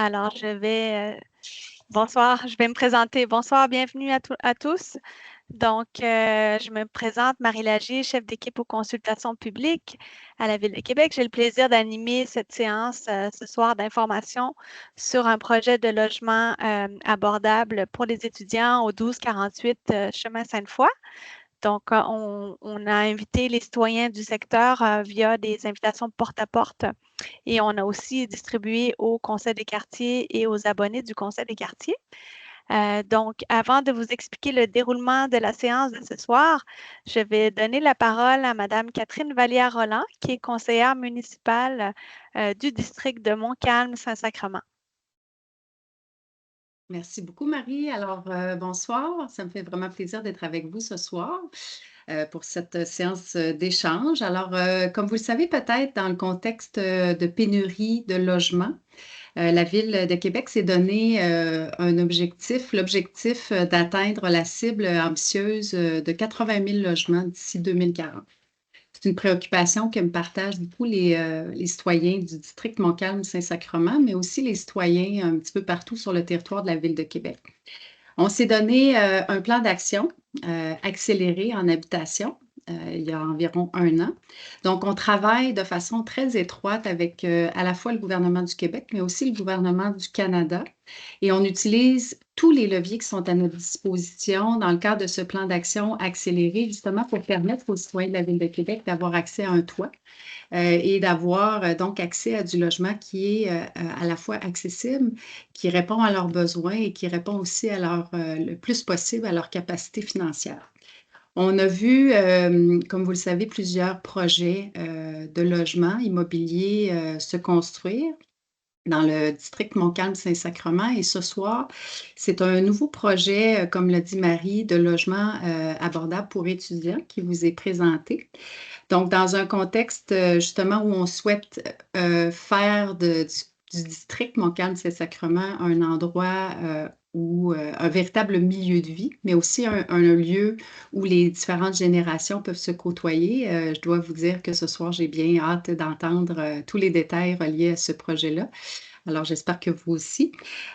Alors, bonsoir, je vais me présenter. Bonsoir, bienvenue à tous. Donc, je me présente, Marie Lagier, chef d'équipe aux consultations publiques à la Ville de Québec. J'ai le plaisir d'animer cette séance ce soir d'information sur un projet de logement abordable pour les étudiants au 1248 Chemin Sainte-Foy. Donc, on a invité les citoyens du secteur via des invitations porte-à-porte et on a aussi distribué au Conseil des quartiers et aux abonnés du Conseil des quartiers. Donc, avant de vous expliquer le déroulement de la séance de ce soir, je vais donner la parole à Mme Catherine Vallière-Roland, qui est conseillère municipale du district de Montcalm-Saint-Sacrement. Merci beaucoup, Marie. Alors, bonsoir. Ça me fait vraiment plaisir d'être avec vous ce soir pour cette séance d'échange. Alors, comme vous le savez peut-être, dans le contexte de pénurie de logements, la Ville de Québec s'est donné un objectif, l'objectif d'atteindre la cible ambitieuse de 80 000 logements d'ici 2040. C'est une préoccupation que me partagent beaucoup les citoyens du district Montcalm-Saint-Sacrement, mais aussi les citoyens un petit peu partout sur le territoire de la Ville de Québec. On s'est donné un plan d'action accéléré en habitation il y a environ 1 an. Donc, on travaille de façon très étroite avec à la fois le gouvernement du Québec, mais aussi le gouvernement du Canada. Et on utilise tous les leviers qui sont à notre disposition dans le cadre de ce plan d'action accéléré, justement pour permettre aux citoyens de la Ville de Québec d'avoir accès à un toit et d'avoir donc accès à du logement qui est à la fois accessible, qui répond à leurs besoins et qui répond aussi à le plus possible à leur capacité financière. On a vu, comme vous le savez, plusieurs projets de logement immobilier se construire dans le district Montcalm-Saint-Sacrement. Et ce soir, c'est un nouveau projet, comme l'a dit Marie, de logement abordable pour étudiants qui vous est présenté. Donc, dans un contexte justement où on souhaite faire du district Montcalm-Saint-Sacrement un endroit où un véritable milieu de vie, mais aussi un lieu où les différentes générations peuvent se côtoyer. Je dois vous dire que ce soir, j'ai bien hâte d'entendre tous les détails reliés à ce projet-là. Alors, j'espère que vous aussi.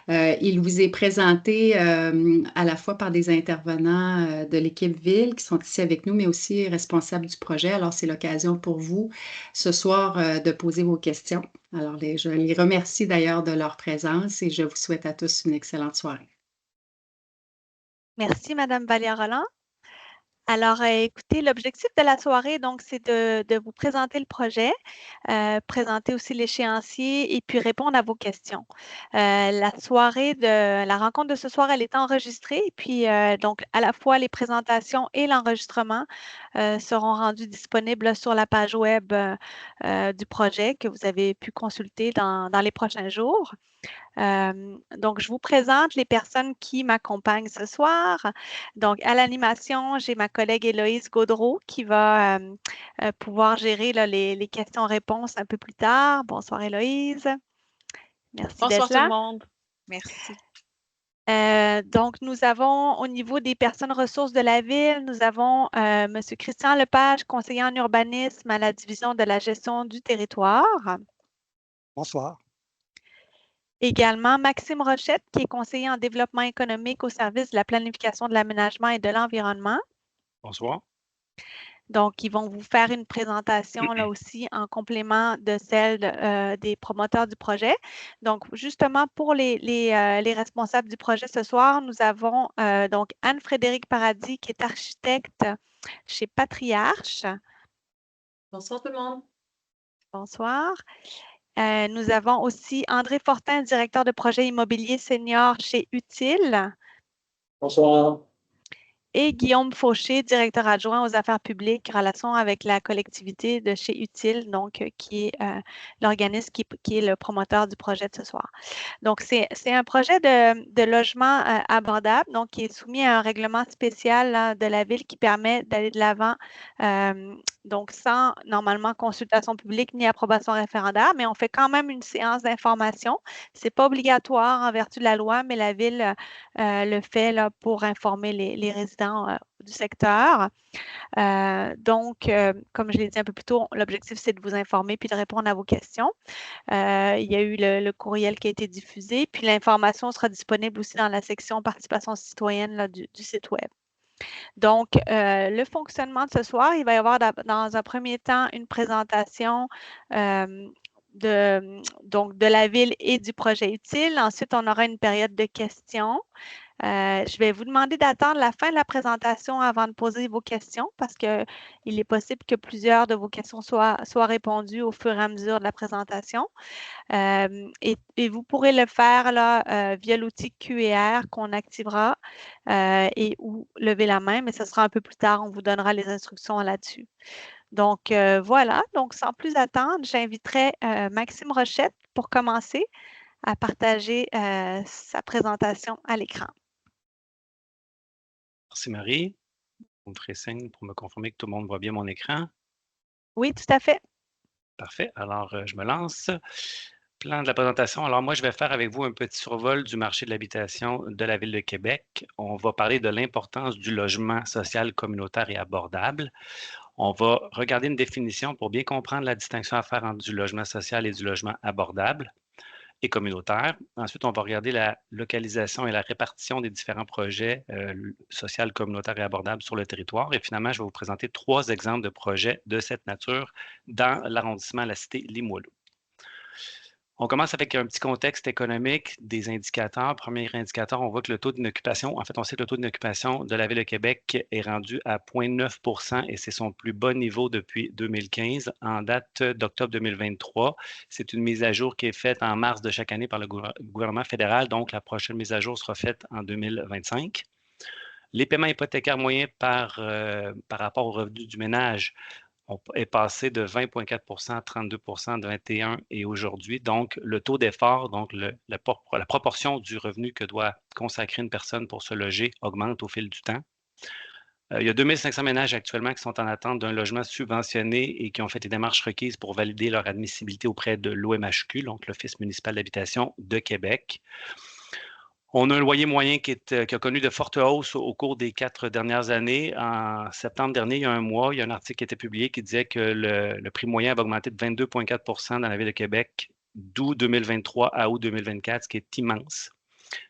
Il vous est présenté à la fois par des intervenants de l'équipe Ville qui sont ici avec nous, mais aussi responsables du projet. Alors, c'est l'occasion pour vous ce soir de poser vos questions. Alors, je les remercie d'ailleurs de leur présence et je vous souhaite à tous une excellente soirée. Merci, Mme Vallière-Roland. Alors, écoutez, l'objectif de la soirée, donc, c'est de vous présenter le projet, présenter aussi l'échéancier et puis répondre à vos questions. La rencontre de ce soir, elle est enregistrée, puis donc, à la fois les présentations et l'enregistrement seront rendus disponibles sur la page web du projet que vous avez pu consulter dans les prochains jours. Donc, je vous présente les personnes qui m'accompagnent ce soir. Donc, à l'animation, j'ai ma collègue Héloïse Gaudreault qui va pouvoir gérer là, les questions-réponses un peu plus tard. Bonsoir Héloïse. Merci Bonsoir d'être tout le là. monde. Merci. Donc, nous avons au niveau des personnes ressources de la Ville, nous avons M. Christian Lepage, conseiller en urbanisme à la division de la gestion du territoire. Bonsoir. Également, Maxime Rochette, qui est conseiller en développement économique au service de la planification de l'aménagement et de l'environnement. Bonsoir. Donc, ils vont vous faire une présentation là aussi en complément de celle des promoteurs du projet. Donc, justement, pour les responsables du projet ce soir, nous avons donc Anne-Frédérique Paradis, qui est architecte chez Patriarche. Bonsoir tout le monde. Bonsoir. Nous avons aussi André Fortin, directeur de projet immobilier senior chez Utile. Bonsoir. Et Guillaume Fauché, directeur adjoint aux affaires publiques, relations avec la collectivité de chez Utile, donc qui est l'organisme qui est le promoteur du projet de ce soir. Donc, c'est un projet de logement abordable, donc qui est soumis à un règlement spécial là, de la Ville qui permet d'aller de l'avant, donc sans normalement consultation publique ni approbation référendaire, mais on fait quand même une séance d'information. Ce n'est pas obligatoire en vertu de la loi, mais la Ville le fait là, pour informer les résidents résidents du secteur. Donc, comme je l'ai dit un peu plus tôt, l'objectif, c'est de vous informer puis de répondre à vos questions. Il y a eu le courriel qui a été diffusé, puis l'information sera disponible aussi dans la section participation citoyenne là, du site Web. Donc, le fonctionnement de ce soir, il va y avoir dans un premier temps une présentation de la ville et du projet utile. Ensuite, on aura une période de questions. Je vais vous demander d'attendre la fin de la présentation avant de poser vos questions parce qu'il est possible que plusieurs de vos questions soient répondues au fur et à mesure de la présentation. Et vous pourrez le faire là, via l'outil QR qu'on activera ou lever la main, mais ce sera un peu plus tard. On vous donnera les instructions là-dessus. Donc, voilà. Donc, sans plus attendre, j'inviterai Maxime Rochette pour commencer à partager sa présentation à l'écran. Merci Marie. Vous me ferez signe pour me confirmer que tout le monde voit bien mon écran. Oui, tout à fait. Parfait. Alors, je me lance. Plan de la présentation. Alors, moi, je vais faire avec vous un petit survol du marché de l'habitation de la Ville de Québec. On va parler de l'importance du logement social communautaire et abordable. On va regarder une définition pour bien comprendre la distinction à faire entre du logement social et du logement abordable et communautaire. Ensuite, on va regarder la localisation et la répartition des différents projets sociaux, communautaires et abordables sur le territoire. Et finalement, je vais vous présenter 3 exemples de projets de cette nature dans l'arrondissement de la cité Limoilou. On commence avec un petit contexte économique des indicateurs. Premier indicateur, on voit que le taux d'inoccupation, en fait, on sait que le taux d'inoccupation de la Ville de Québec est rendu à 0,9 % et c'est son plus bas niveau depuis 2015. En date d'octobre 2023, c'est une mise à jour qui est faite en mars de chaque année par le gouvernement fédéral, donc la prochaine mise à jour sera faite en 2025. Les paiements hypothécaires moyens par rapport aux revenus du ménage est passé de 20,4 % à 32 % de 21 et aujourd'hui. Donc, le taux d'effort, donc la proportion du revenu que doit consacrer une personne pour se loger augmente au fil du temps. Il y a 2500 ménages actuellement qui sont en attente d'un logement subventionné et qui ont fait les démarches requises pour valider leur admissibilité auprès de l'OMHQ, donc l'Office municipal d'habitation de Québec. On a un loyer moyen qui a connu de fortes hausses au cours des 4 dernières années. En septembre dernier, il y a un mois, il y a un article qui a été publié qui disait que le prix moyen avait augmenté de 22,4 % dans la Ville de Québec d'août 2023 à août 2024, ce qui est immense.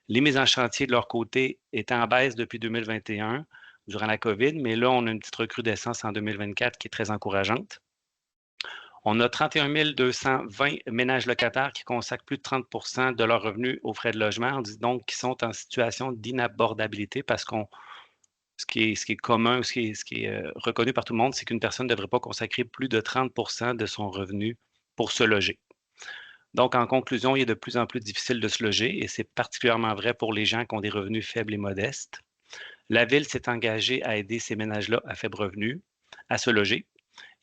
Les mises en chantier de leur côté étaient en baisse depuis 2021 durant la COVID, mais là, on a une petite recrudescence en 2024 qui est très encourageante. On a 31 220 ménages locataires qui consacrent plus de 30 % de leurs revenus aux frais de logement. On dit donc qu'ils sont en situation d'inabordabilité parce que ce qui est commun, ce qui est reconnu par tout le monde, c'est qu'une personne ne devrait pas consacrer plus de 30 % de son revenu pour se loger. Donc, en conclusion, il est de plus en plus difficile de se loger et c'est particulièrement vrai pour les gens qui ont des revenus faibles et modestes. La Ville s'est engagée à aider ces ménages-là à faible revenu à se loger.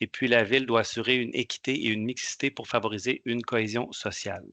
Et puis, la Ville doit assurer une équité et une mixité pour favoriser une cohésion sociale.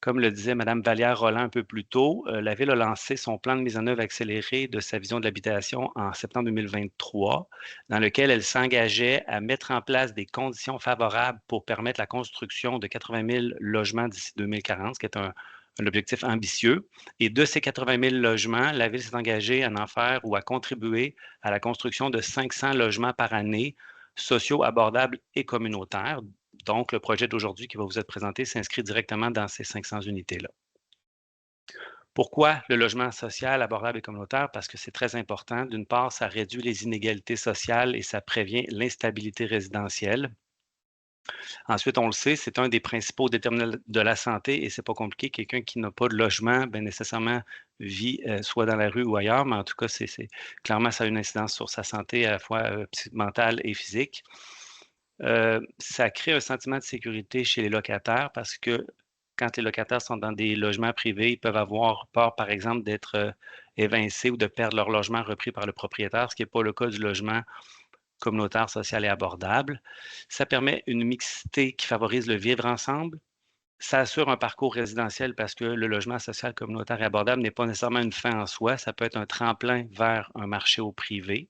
Comme le disait Mme Vallière-Roland un peu plus tôt, la Ville a lancé son plan de mise en œuvre accéléré de sa vision de l'habitation en septembre 2023, dans lequel elle s'engageait à mettre en place des conditions favorables pour permettre la construction de 80 000 logements d'ici 2040, ce qui est un objectif ambitieux. Et de ces 80 000 logements, la Ville s'est engagée à en faire ou à contribuer à la construction de 500 logements par année, sociaux, abordables et communautaires. Donc, le projet d'aujourd'hui qui va vous être présenté s'inscrit directement dans ces 500 unités-là. Pourquoi le logement social, abordable et communautaire? Parce que c'est très important. D'une part, ça réduit les inégalités sociales et ça prévient l'instabilité résidentielle. Ensuite, on le sait, c'est un des principaux déterminants de la santé et c'est pas compliqué. Quelqu'un qui n'a pas de logement, bien nécessairement vit soit dans la rue ou ailleurs, mais en tout cas, clairement, ça a une incidence sur sa santé à la fois mentale et physique. Ça crée un sentiment de sécurité chez les locataires parce que quand les locataires sont dans des logements privés, ils peuvent avoir peur, par exemple, d'être évincés ou de perdre leur logement repris par le propriétaire, ce qui n'est pas le cas du logement communautaire, social et abordable. Ça permet une mixité qui favorise le vivre ensemble. Ça assure un parcours résidentiel parce que le logement social, communautaire et abordable n'est pas nécessairement une fin en soi. Ça peut être un tremplin vers un marché au privé.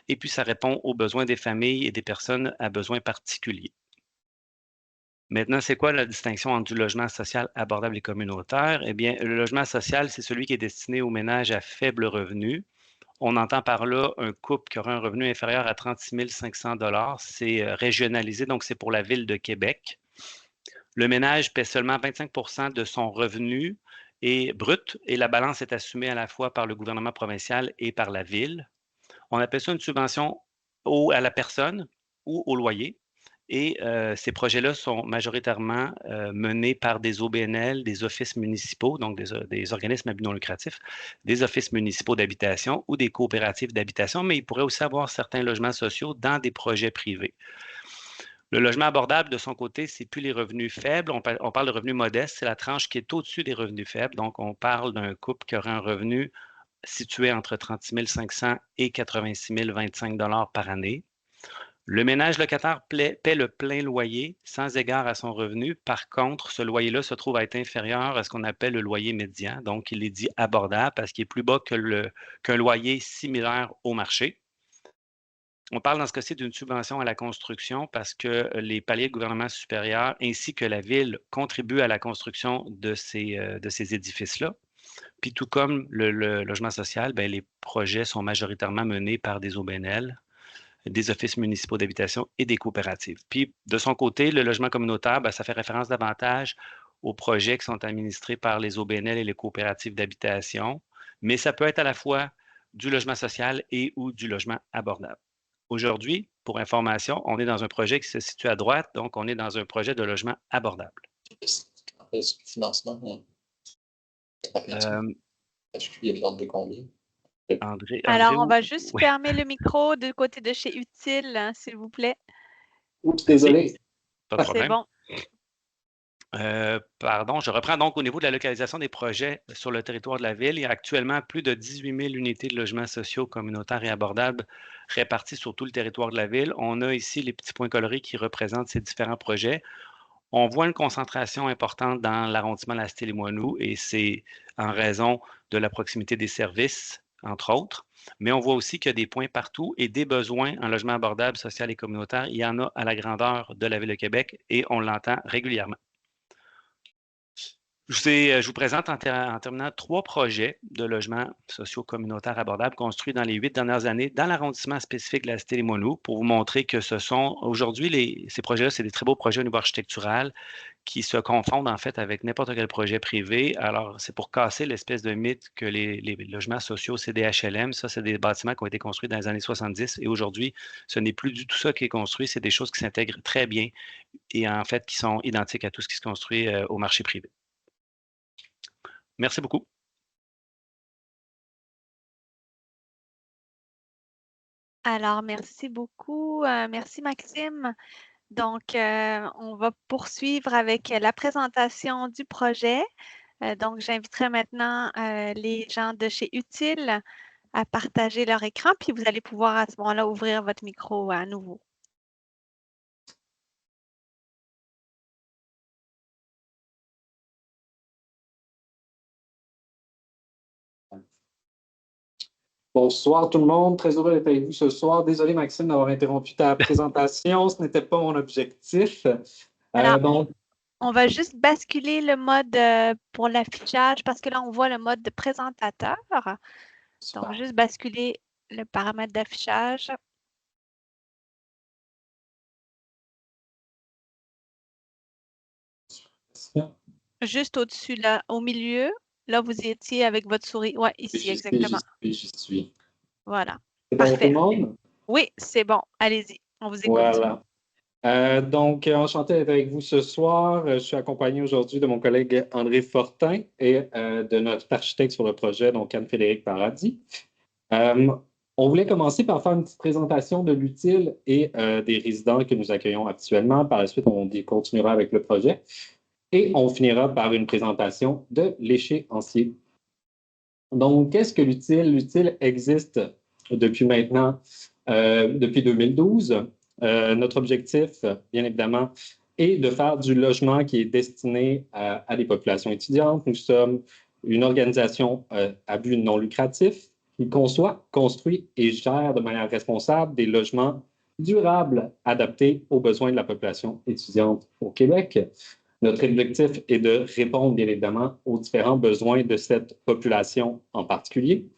Et puis, ça répond aux besoins des familles et des personnes à besoins particuliers. Maintenant, c'est quoi la distinction entre du logement social abordable et communautaire? Eh bien, le logement social, c'est celui qui est destiné aux ménages à faible revenu. On entend par là un couple qui aura un revenu inférieur à 36 500 $. C'est régionalisé, donc c'est pour la Ville de Québec. Le ménage paie seulement 25 de son revenu brut et la balance est assumée à la fois par le gouvernement provincial et par la Ville. On appelle ça une subvention à la personne ou au loyer. Et ces projets-là sont majoritairement menés par des OBNL, des offices municipaux, donc des organismes à but non lucratif, des offices municipaux d'habitation ou des coopératives d'habitation, mais il pourrait aussi avoir certains logements sociaux dans des projets privés. Le logement abordable, de son côté, c'est plus les revenus faibles. On parle de revenus modestes. C'est la tranche qui est au-dessus des revenus faibles. Donc, on parle d'un couple qui aurait un revenu situé entre 36 500 et 86 025 $ par année. Le ménage locataire paie le plein loyer sans égard à son revenu. Par contre, ce loyer-là se trouve à être inférieur à ce qu'on appelle le loyer médian. Donc, il est dit abordable parce qu'il est plus bas qu'un loyer similaire au marché. On parle dans ce cas-ci d'une subvention à la construction parce que les paliers de gouvernement supérieur ainsi que la Ville contribuent à la construction de ces édifices-là. Puis tout comme le logement social, bien, les projets sont majoritairement menés par des OBNL, des offices municipaux d'habitation et des coopératives. Puis de son côté, le logement communautaire, bien, ça fait référence davantage aux projets qui sont administrés par les OBNL et les coopératives d'habitation, mais ça peut être à la fois du logement social et ou du logement abordable. Aujourd'hui, pour information, on est dans un projet qui se situe à droite, donc on est dans un projet de logement abordable. Financement, est-ce qu'il y a de l'ordre de combien? André, Alors, on va juste fermer le micro du côté de chez Utile, hein, s'il vous plaît. Oups, désolé. Pas de problème. C'est bon. Pardon, je reprends donc au niveau de la localisation des projets sur le territoire de la Ville. Il y a actuellement plus de 18 000 unités de logements sociaux communautaires et abordables réparties sur tout le territoire de la Ville. On a ici les petits points colorés qui représentent ces différents projets. On voit une concentration importante dans l'arrondissement de la Cité-Limoilou et c'est en raison de la proximité des services, entre autres. Mais on voit aussi qu'il y a des points partout et des besoins en logement abordable, social et communautaire. Il y en a à la grandeur de la Ville de Québec et on l'entend régulièrement. Je vous présente en terminant 3 projets de logements sociaux communautaires abordables construits dans les 8 dernières années dans l'arrondissement spécifique de la Cité-Limoilou pour vous montrer que ce sont aujourd'hui, ces projets-là, c'est des très beaux projets au niveau architectural qui se confondent en fait avec n'importe quel projet privé. Alors, c'est pour casser l'espèce de mythe que les logements sociaux, c'est des HLM. Ça, c'est des bâtiments qui ont été construits dans les années 70 et aujourd'hui, ce n'est plus du tout ça qui est construit. C'est des choses qui s'intègrent très bien et en fait qui sont identiques à tout ce qui se construit au marché privé. Merci beaucoup. Alors, merci beaucoup. Merci, Maxime. Donc, on va poursuivre avec la présentation du projet. Donc, j'inviterai maintenant les gens de chez Utile à partager leur écran, puis vous allez pouvoir à ce moment-là ouvrir votre micro à nouveau. Bonsoir tout le monde, très heureux d'être avec vous ce soir. Désolé Maxime d'avoir interrompu ta présentation, ce n'était pas mon objectif. Alors, on va juste basculer le mode pour l'affichage parce que là, on voit le mode de présentateur. Super. Donc, juste basculer le paramètre d'affichage. Juste au-dessus, là, au milieu. Là, vous étiez avec votre souris. Oui, ici, exactement. J'y suis. Voilà. C'est bon Parfait. tout le monde? Oui, c'est bon. Allez-y, on vous écoute. Voilà. Donc, enchanté d'être avec vous ce soir. Je suis accompagné aujourd'hui de mon collègue André Fortin et de notre architecte sur le projet, donc Anne-Frédérique Paradis. On voulait commencer par faire une petite présentation de l'utile et des résidents que nous accueillons actuellement. Par la suite, on continuera avec le projet. Et on finira par une présentation de l'échéancier. Donc, qu'est-ce que l'utile? L'utile existe depuis maintenant, depuis 2012. Notre objectif, bien évidemment, est de faire du logement qui est destiné à des populations étudiantes. Nous sommes une organisation à but non lucratif qui conçoit, construit et gère de manière responsable des logements durables adaptés aux besoins de la population étudiante au Québec. Notre objectif est de répondre, bien évidemment, aux différents besoins de cette population en particulier.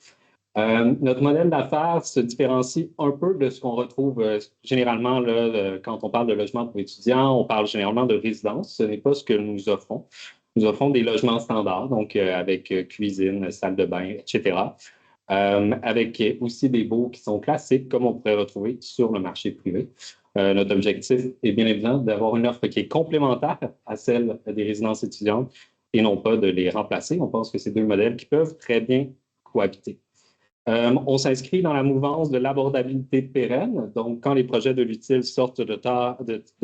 Notre modèle d'affaires se différencie un peu de ce qu'on retrouve généralement là, quand on parle de logement pour étudiants. On parle généralement de résidence. Ce n'est pas ce que nous offrons. Nous offrons des logements standards, donc avec cuisine, salle de bain, etc. Avec aussi des baux qui sont classiques, comme on pourrait retrouver sur le marché privé. Notre objectif est bien évidemment d'avoir une offre qui est complémentaire à celle des résidences étudiantes et non pas de les remplacer. On pense que c'est deux modèles qui peuvent très bien cohabiter. On s'inscrit dans la mouvance de l'abordabilité pérenne. Donc, quand les projets de l'utile sortent de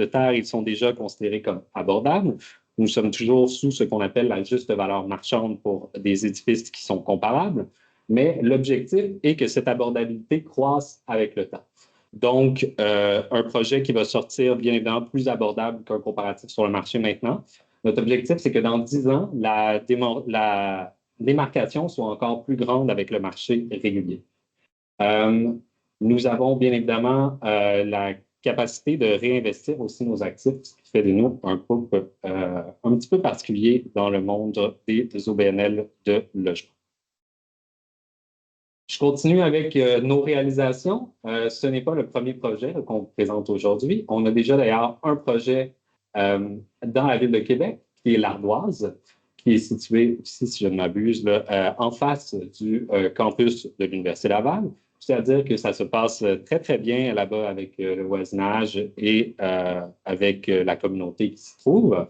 terre, ils sont déjà considérés comme abordables. Nous sommes toujours sous ce qu'on appelle la juste valeur marchande pour des édifices qui sont comparables. Mais l'objectif est que cette abordabilité croisse avec le temps. Donc, un projet qui va sortir, bien évidemment, plus abordable qu'un comparatif sur le marché maintenant. Notre objectif, c'est que dans 10 ans, la démarcation soit encore plus grande avec le marché régulier. Nous avons bien évidemment la capacité de réinvestir aussi nos actifs, ce qui fait de nous un groupe un petit peu particulier dans le monde des OBNL de logement. Je continue avec nos réalisations. Ce n'est pas le premier projet qu'on vous présente aujourd'hui. On a déjà d'ailleurs un projet dans la ville de Québec, qui est l'Ardoise, qui est situé ici, si je ne m'abuse, en face du campus de l'Université Laval. C'est-à-dire que ça se passe très, très bien là-bas avec le voisinage et avec la communauté qui s'y trouve.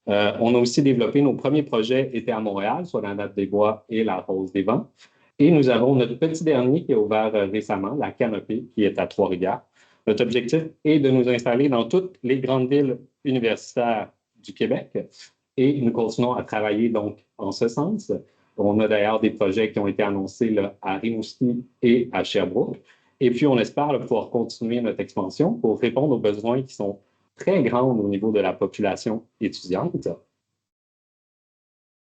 On a aussi développé nos premiers projets étaient à Montréal, soit la Natte des Bois et la Rose des Vents. Et nous avons notre petit dernier qui a ouvert récemment, la Canopée, qui est à Trois-Rivières. Notre objectif est de nous installer dans toutes les grandes villes universitaires du Québec et nous continuons à travailler donc en ce sens. On a d'ailleurs des projets qui ont été annoncés là, à Rimouski et à Sherbrooke. Et puis, on espère là, pouvoir continuer notre expansion pour répondre aux besoins qui sont très grands au niveau de la population étudiante.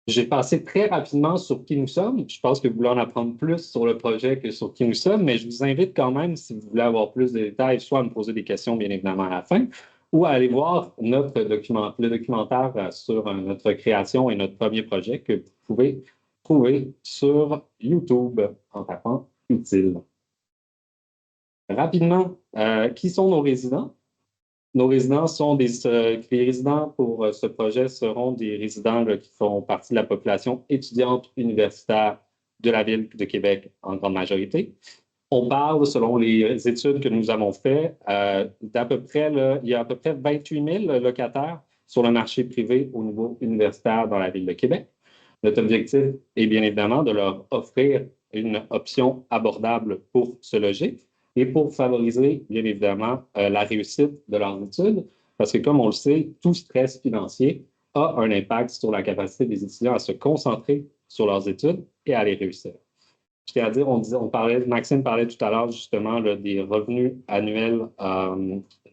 J'ai passé très rapidement sur qui nous sommes. Je pense que vous voulez en apprendre plus sur le projet que sur qui nous sommes, mais je vous invite quand même, si vous voulez avoir plus de détails, soit à me poser des questions, bien évidemment, à la fin, ou à aller voir le documentaire sur notre création et notre premier projet que vous pouvez trouver sur YouTube en tapant « Utile ». Rapidement, qui sont nos résidents? Nos résidents sont les résidents pour ce projet seront des résidents là, qui font partie de la population étudiante universitaire de la ville de Québec en grande majorité. On parle, selon les études que nous avons faites, d'à peu près, là, il y a à peu près 28 000 locataires sur le marché privé au niveau universitaire dans la ville de Québec. Notre objectif est bien évidemment de leur offrir une option abordable pour se loger et pour favoriser, bien évidemment, la réussite de leurs études, parce que, comme on le sait, tout stress financier a un impact sur la capacité des étudiants à se concentrer sur leurs études et à les réussir. C'est-à-dire, Maxime parlait tout à l'heure justement là, des revenus annuels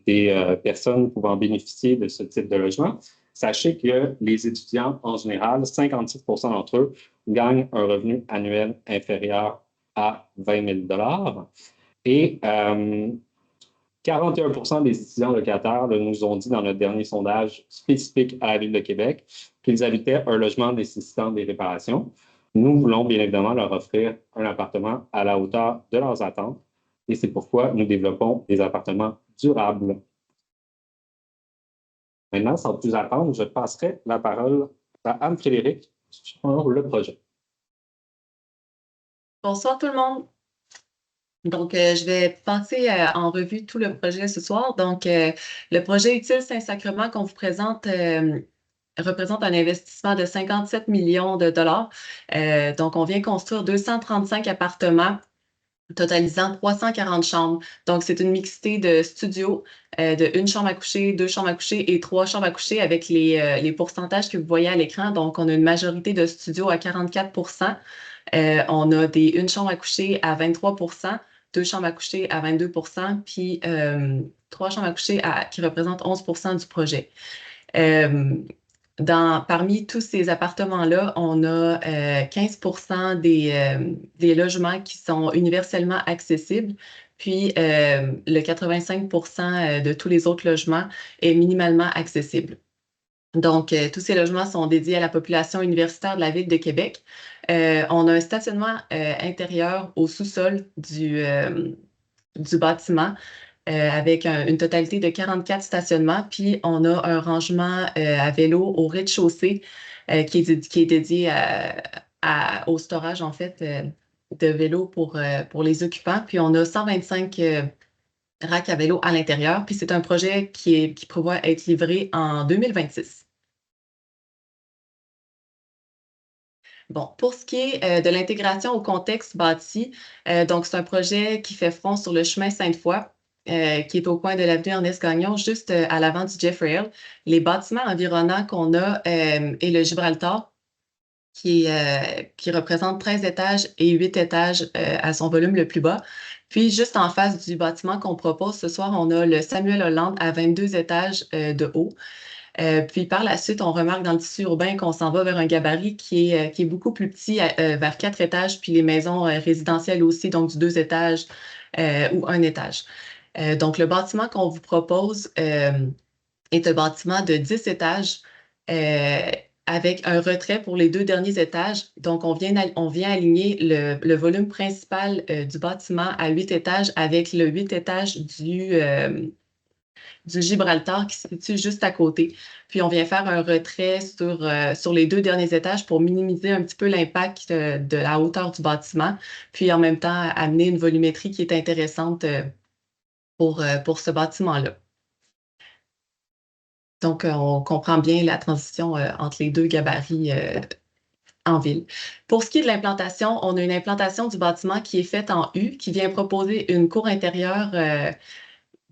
des personnes pouvant bénéficier de ce type de logement. Sachez que les étudiants, en général, 56 d'entre eux gagnent un revenu annuel inférieur à 20 000 et 41 des étudiants locataires nous ont dit dans notre dernier sondage spécifique à la Ville de Québec qu'ils habitaient un logement nécessitant des réparations. Nous voulons bien évidemment leur offrir un appartement à la hauteur de leurs attentes et c'est pourquoi nous développons des appartements durables. Maintenant, sans plus attendre, je passerai la parole à Anne-Frédérique sur le projet. Bonsoir tout le monde. Donc, je vais passer en revue tout le projet ce soir. Donc, le projet Utile Saint-Sacrement qu'on vous présente représente un investissement de 57 millions de dollars. Donc, on vient construire 235 appartements totalisant 340 chambres. Donc, c'est une mixité de studios, de une chambre à coucher, 2 chambres à coucher et 3 chambres à coucher avec les pourcentages que vous voyez à l'écran. Donc, on a une majorité de studios à 44 on a une chambre à coucher à 23 2 chambres à coucher à 22 puis 3 chambres à coucher qui représentent 11 du projet. Parmi tous ces appartements-là, on a 15 des logements qui sont universellement accessibles, puis le 85 de tous les autres logements est minimalement accessible. Donc, tous ces logements sont dédiés à la population universitaire de la Ville de Québec. On a un stationnement intérieur au sous-sol du bâtiment avec une totalité de 44 stationnements. Puis, on a un rangement à vélo au rez-de-chaussée qui est dédié au storage, en fait, de vélos pour les occupants. Puis, on a 125 racks à vélo à l'intérieur. Puis, c'est un projet qui prévoit être livré en 2026. Bon, pour ce qui est de l'intégration au contexte bâti, donc c'est un projet qui fait front sur le chemin Sainte-Foy, qui est au coin de l'avenue Ernest-Gagnon, juste à l'avant du Jeffrey Hill. Les bâtiments environnants qu'on a et le Gibraltar, qui représente 13 étages et 8 étages à son volume le plus bas. Puis, juste en face du bâtiment qu'on propose ce soir, on a le Samuel Hollande à 22 étages de haut. Puis par la suite, on remarque dans le tissu urbain qu'on s'en va vers un gabarit qui est beaucoup plus petit, vers 4 étages, puis les maisons résidentielles aussi, donc du 2 étages ou 1 étage. Donc le bâtiment qu'on vous propose est un bâtiment de 10 étages avec un retrait pour les 2 derniers étages. Donc on vient aligner le volume principal du bâtiment à 8 étages avec le 8 étages du Gibraltar qui se situe juste à côté. Puis, on vient faire un retrait sur les 2 derniers étages pour minimiser un petit peu l'impact de la hauteur du bâtiment, puis en même temps amener une volumétrie qui est intéressante pour ce bâtiment-là. Donc, on comprend bien la transition entre les 2 gabarits en ville. Pour ce qui est de l'implantation, on a une implantation du bâtiment qui est faite en U, qui vient proposer une cour intérieure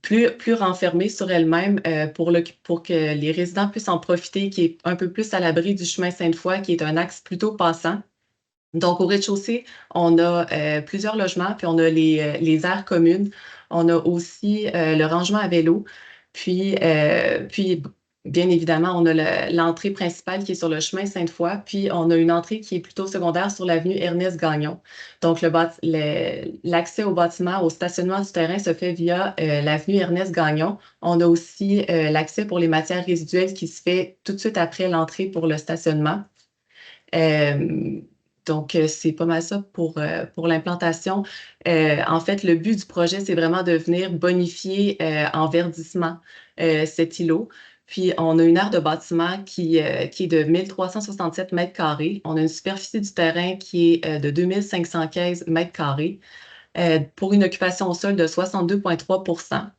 plus renfermée sur elle-même pour que les résidents puissent en profiter, qui est un peu plus à l'abri du chemin Sainte-Foy, qui est un axe plutôt passant. Donc, au rez-de-chaussée, on a plusieurs logements, puis on a les aires communes. On a aussi le rangement à vélo. Puis bien évidemment, on a l'entrée principale qui est sur le chemin Sainte-Foy, puis on a une entrée qui est plutôt secondaire sur l'avenue Ernest-Gagnon. Donc, l'accès au bâtiment, au stationnement du terrain se fait via l'avenue Ernest-Gagnon. On a aussi l'accès pour les matières résiduelles qui se fait tout de suite après l'entrée pour le stationnement. Donc, c'est pas mal ça pour l'implantation. En fait, le but du projet, c'est vraiment de venir bonifier en verdissement cet îlot. Puis, on a une aire de bâtiment qui est de 1367 mètres carrés. On a une superficie du terrain qui est de 2515 mètres carrés pour une occupation au sol de 62,3 %.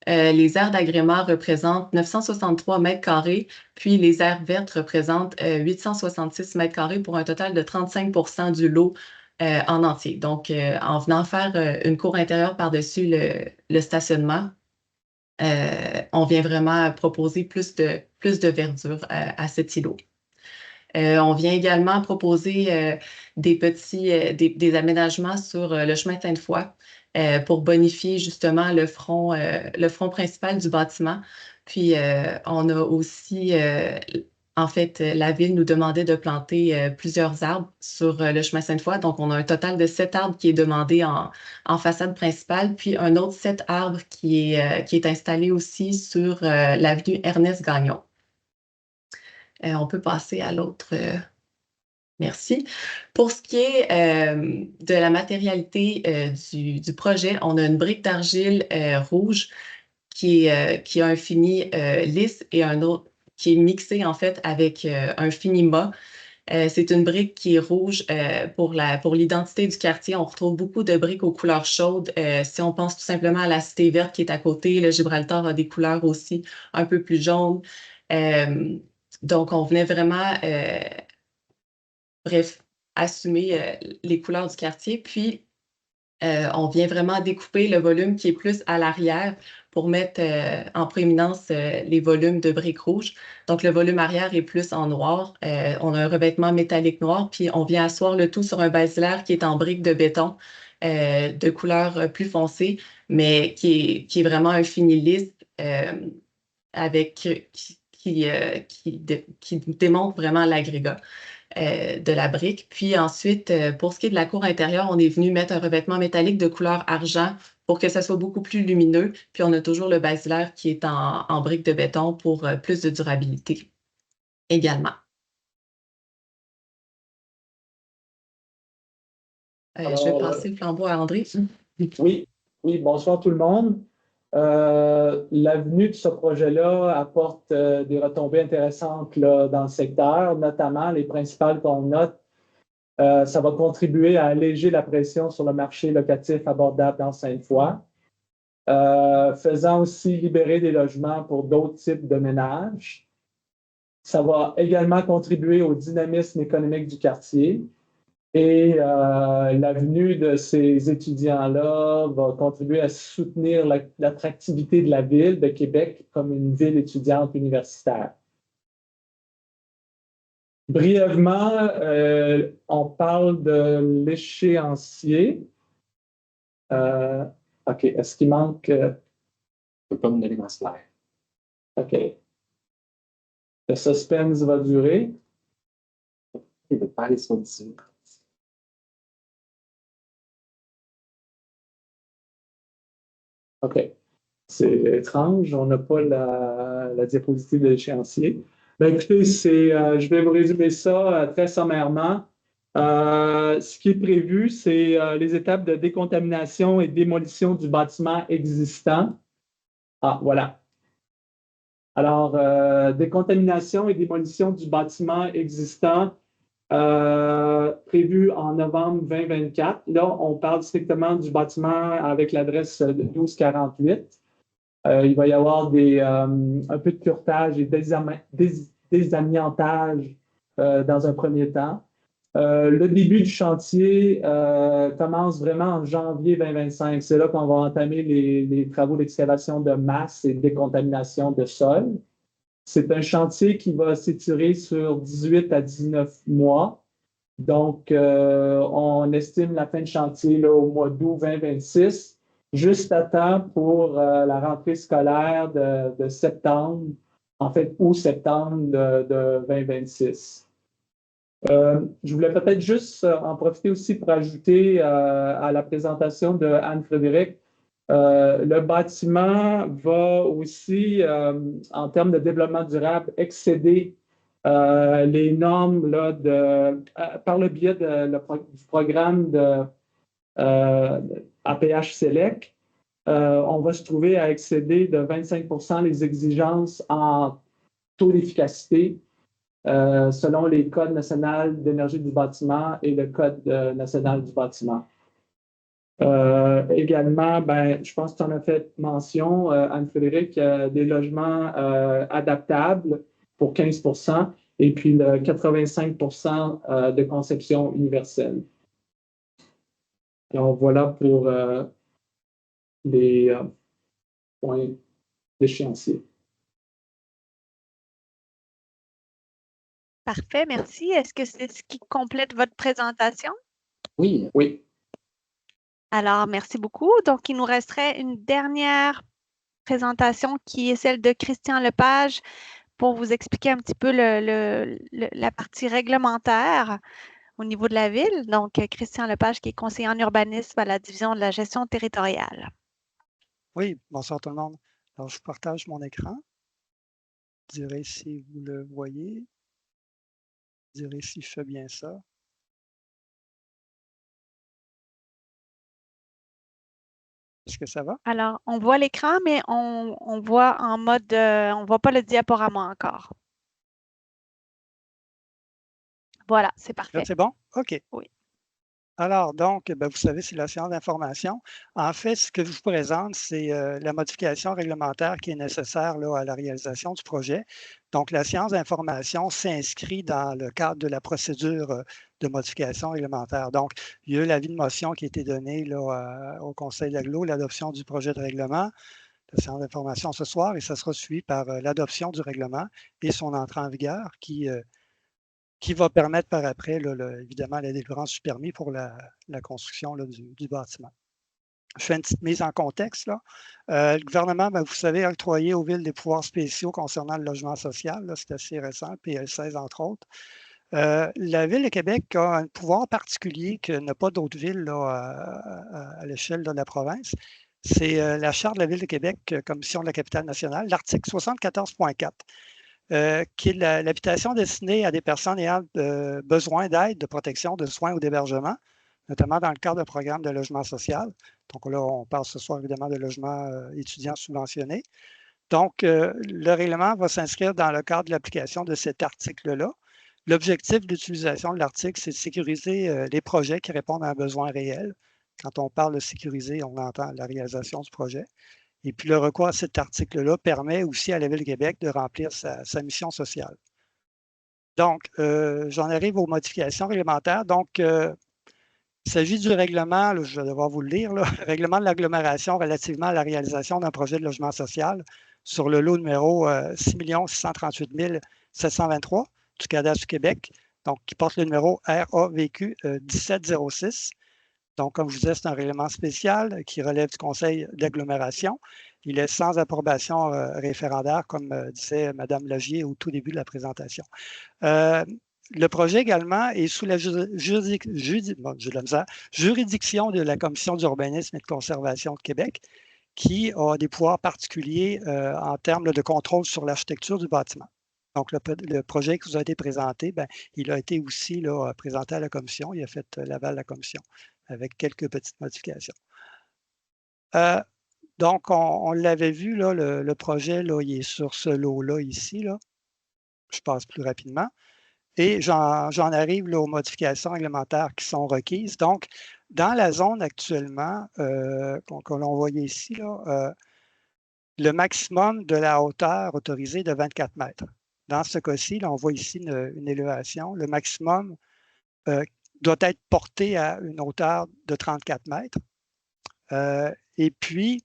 Les aires d'agrément représentent 963 mètres carrés, puis les aires vertes représentent 866 mètres carrés pour un total de 35 % du lot en entier. Donc, en venant faire une cour intérieure par-dessus le stationnement, on vient vraiment proposer plus de verdure à cet îlot. On vient également proposer des aménagements sur le chemin Sainte-Foy pour bonifier justement le front principal du bâtiment. Puis, on a aussi, en fait, la Ville nous demandait de planter plusieurs arbres sur le chemin Sainte-Foy. Donc, on a un total de 7 arbres qui est demandé en façade principale, puis un autre 7 arbres qui est installé aussi sur l'avenue Ernest-Gagnon. On peut passer à l'autre. Merci. Pour ce qui est de la matérialité du projet, on a une brique d'argile rouge qui a un fini lisse et un autre qui est mixé en fait avec un fini mat. C'est une brique qui est rouge pour l'identité du quartier. On retrouve beaucoup de briques aux couleurs chaudes. Si on pense tout simplement à la Cité verte qui est à côté, le Gibraltar a des couleurs aussi un peu plus jaunes. Donc, on venait vraiment, assumer les couleurs du quartier. Puis, on vient vraiment découper le volume qui est plus à l'arrière pour mettre en prééminence les volumes de briques rouges. Donc, le volume arrière est plus en noir. On a un revêtement métallique noir, puis on vient asseoir le tout sur un basilaire qui est en briques de béton de couleur plus foncée, mais qui est vraiment un fini lisse qui démontre vraiment l'agrégat de la brique. Puis ensuite, pour ce qui est de la cour intérieure, on est venu mettre un revêtement métallique de couleur argent pour que ça soit beaucoup plus lumineux. Puis on a toujours le basilaire qui est en brique de béton pour plus de durabilité. également. Je vais passer le flambeau à André. Oui, bonsoir tout le monde. L'avenue de ce projet-là apporte des retombées intéressantes là, dans le secteur, notamment les principales qu'on note. Ça va contribuer à alléger la pression sur le marché locatif abordable dans Sainte-Foy, faisant aussi libérer des logements pour d'autres types de ménages. Ça va également contribuer au dynamisme économique du quartier. Et la venue de ces étudiants-là va contribuer à soutenir l'attractivité de la ville de Québec comme une ville étudiante universitaire. Brièvement, on parle de l'échéancier. OK, est-ce qu'il manque... Je ne peux pas me donner ma slide. OK. Le suspense va durer. Il ne veut pas aller sur 18. OK. C'est étrange, on n'a pas la diapositive de l'échéancier. Ben, écoutez, je vais vous résumer ça très sommairement. Ce qui est prévu, c'est les étapes de décontamination et démolition du bâtiment existant. Ah, voilà. Alors, décontamination et démolition du bâtiment existant prévu en novembre 2024. Là, on parle strictement du bâtiment avec l'adresse 1248. Il va y avoir un peu de curtage et désamiantage dans un premier temps. Le début du chantier commence vraiment en janvier 2025. C'est là qu'on va entamer les travaux d'excavation de masse et de décontamination de sol. C'est un chantier qui va s'étirer sur 18 à 19 mois. Donc, on estime la fin de chantier là, au mois d'août 2026, juste à temps pour la rentrée scolaire de septembre, en fait, août-septembre de 2026. Je voulais peut-être juste en profiter aussi pour ajouter à la présentation de Anne-Frédérique. Le bâtiment va aussi, en termes de développement durable, excéder les normes là, par le biais du programme de APH Select. On va se trouver à excéder de 25% les exigences en taux d'efficacité selon les codes nationaux d'énergie du bâtiment et le code national du bâtiment. Également, je pense que tu en as fait mention, Anne-Frédérique, des logements adaptables pour 15% et puis le 85% de conception universelle. Alors voilà pour les points d'échéancier. Parfait, merci. Est-ce que c'est ce qui complète votre présentation? Oui, oui. Alors, merci beaucoup. Donc, il nous resterait une dernière présentation qui est celle de Christian Lepage pour vous expliquer un petit peu la partie réglementaire au niveau de la ville. Donc, Christian Lepage qui est conseiller en urbanisme à la division de la gestion territoriale. Oui, bonsoir tout le monde. Alors, je partage mon écran. Vous direz si vous le voyez. Vous direz si je fais bien ça. Est-ce que ça va? Alors, on voit l'écran, mais on voit en mode, on ne voit pas le diaporama encore. Voilà, c'est parfait. Là, c'est bon? OK. Oui. Alors, donc, vous savez, c'est la séance d'information. En fait, ce que je vous présente, c'est la modification réglementaire qui est nécessaire là, à la réalisation du projet. Donc, la séance d'information s'inscrit dans le cadre de la procédure de modification réglementaire. Donc, il y a eu l'avis de motion qui a été donné là, au Conseil de l'Aglo, l'adoption du projet de règlement, la séance d'information ce soir, et ça sera suivi par l'adoption du règlement et son entrée en vigueur qui va permettre par après, là, évidemment, la délivrance du permis pour la construction là, du bâtiment. Je fais une petite mise en contexte. Là. Le gouvernement, vous savez, a octroyé aux villes des pouvoirs spéciaux concernant le logement social. C'est assez récent, PL16 entre autres. La Ville de Québec a un pouvoir particulier que n'a pas d'autres villes là, à l'échelle de la province. C'est la Charte de la Ville de Québec, Commission de la capitale nationale, l'article 74.4. qui est l'habitation destinée à des personnes ayant besoin d'aide, de protection, de soins ou d'hébergement, notamment dans le cadre d'un programme de logement social. Donc là, on parle ce soir évidemment de logement étudiant subventionné. Donc, le règlement va s'inscrire dans le cadre de l'application de cet article-là. L'objectif de l'utilisation de l'article, c'est de sécuriser les projets qui répondent à un besoin réel. Quand on parle de sécuriser, on entend la réalisation du projet. Et puis, le recours à cet article-là permet aussi à la Ville de Québec de remplir sa mission sociale. Donc, j'en arrive aux modifications réglementaires. Donc, il s'agit du règlement, là, je vais devoir vous le lire, là, règlement de l'agglomération relativement à la réalisation d'un projet de logement social sur le lot numéro 6 638 723 du cadastre du Québec, donc qui porte le numéro RAVQ 1706. Donc, comme je vous disais, c'est un règlement spécial qui relève du Conseil d'agglomération. Il est sans approbation référendaire, comme disait Mme Lagier au tout début de la présentation. Le projet également est sous la juridiction de la Commission d'urbanisme et de conservation de Québec, qui a des pouvoirs particuliers en termes de contrôle sur l'architecture du bâtiment. Donc, le projet qui vous a été présenté, il a été aussi là, présenté à la Commission. Il a fait l'aval de la Commission avec quelques petites modifications. Donc, on l'avait vu, là, le projet, là, il est sur ce lot-là, ici. Là. Je passe plus rapidement. Et j'en arrive là, aux modifications réglementaires qui sont requises. Donc, dans la zone actuellement, que l'on voyait ici, là, le maximum de la hauteur autorisée est de 24 mètres. Dans ce cas-ci, on voit ici une élévation. Le maximum doit être porté à une hauteur de 34 mètres. Et puis,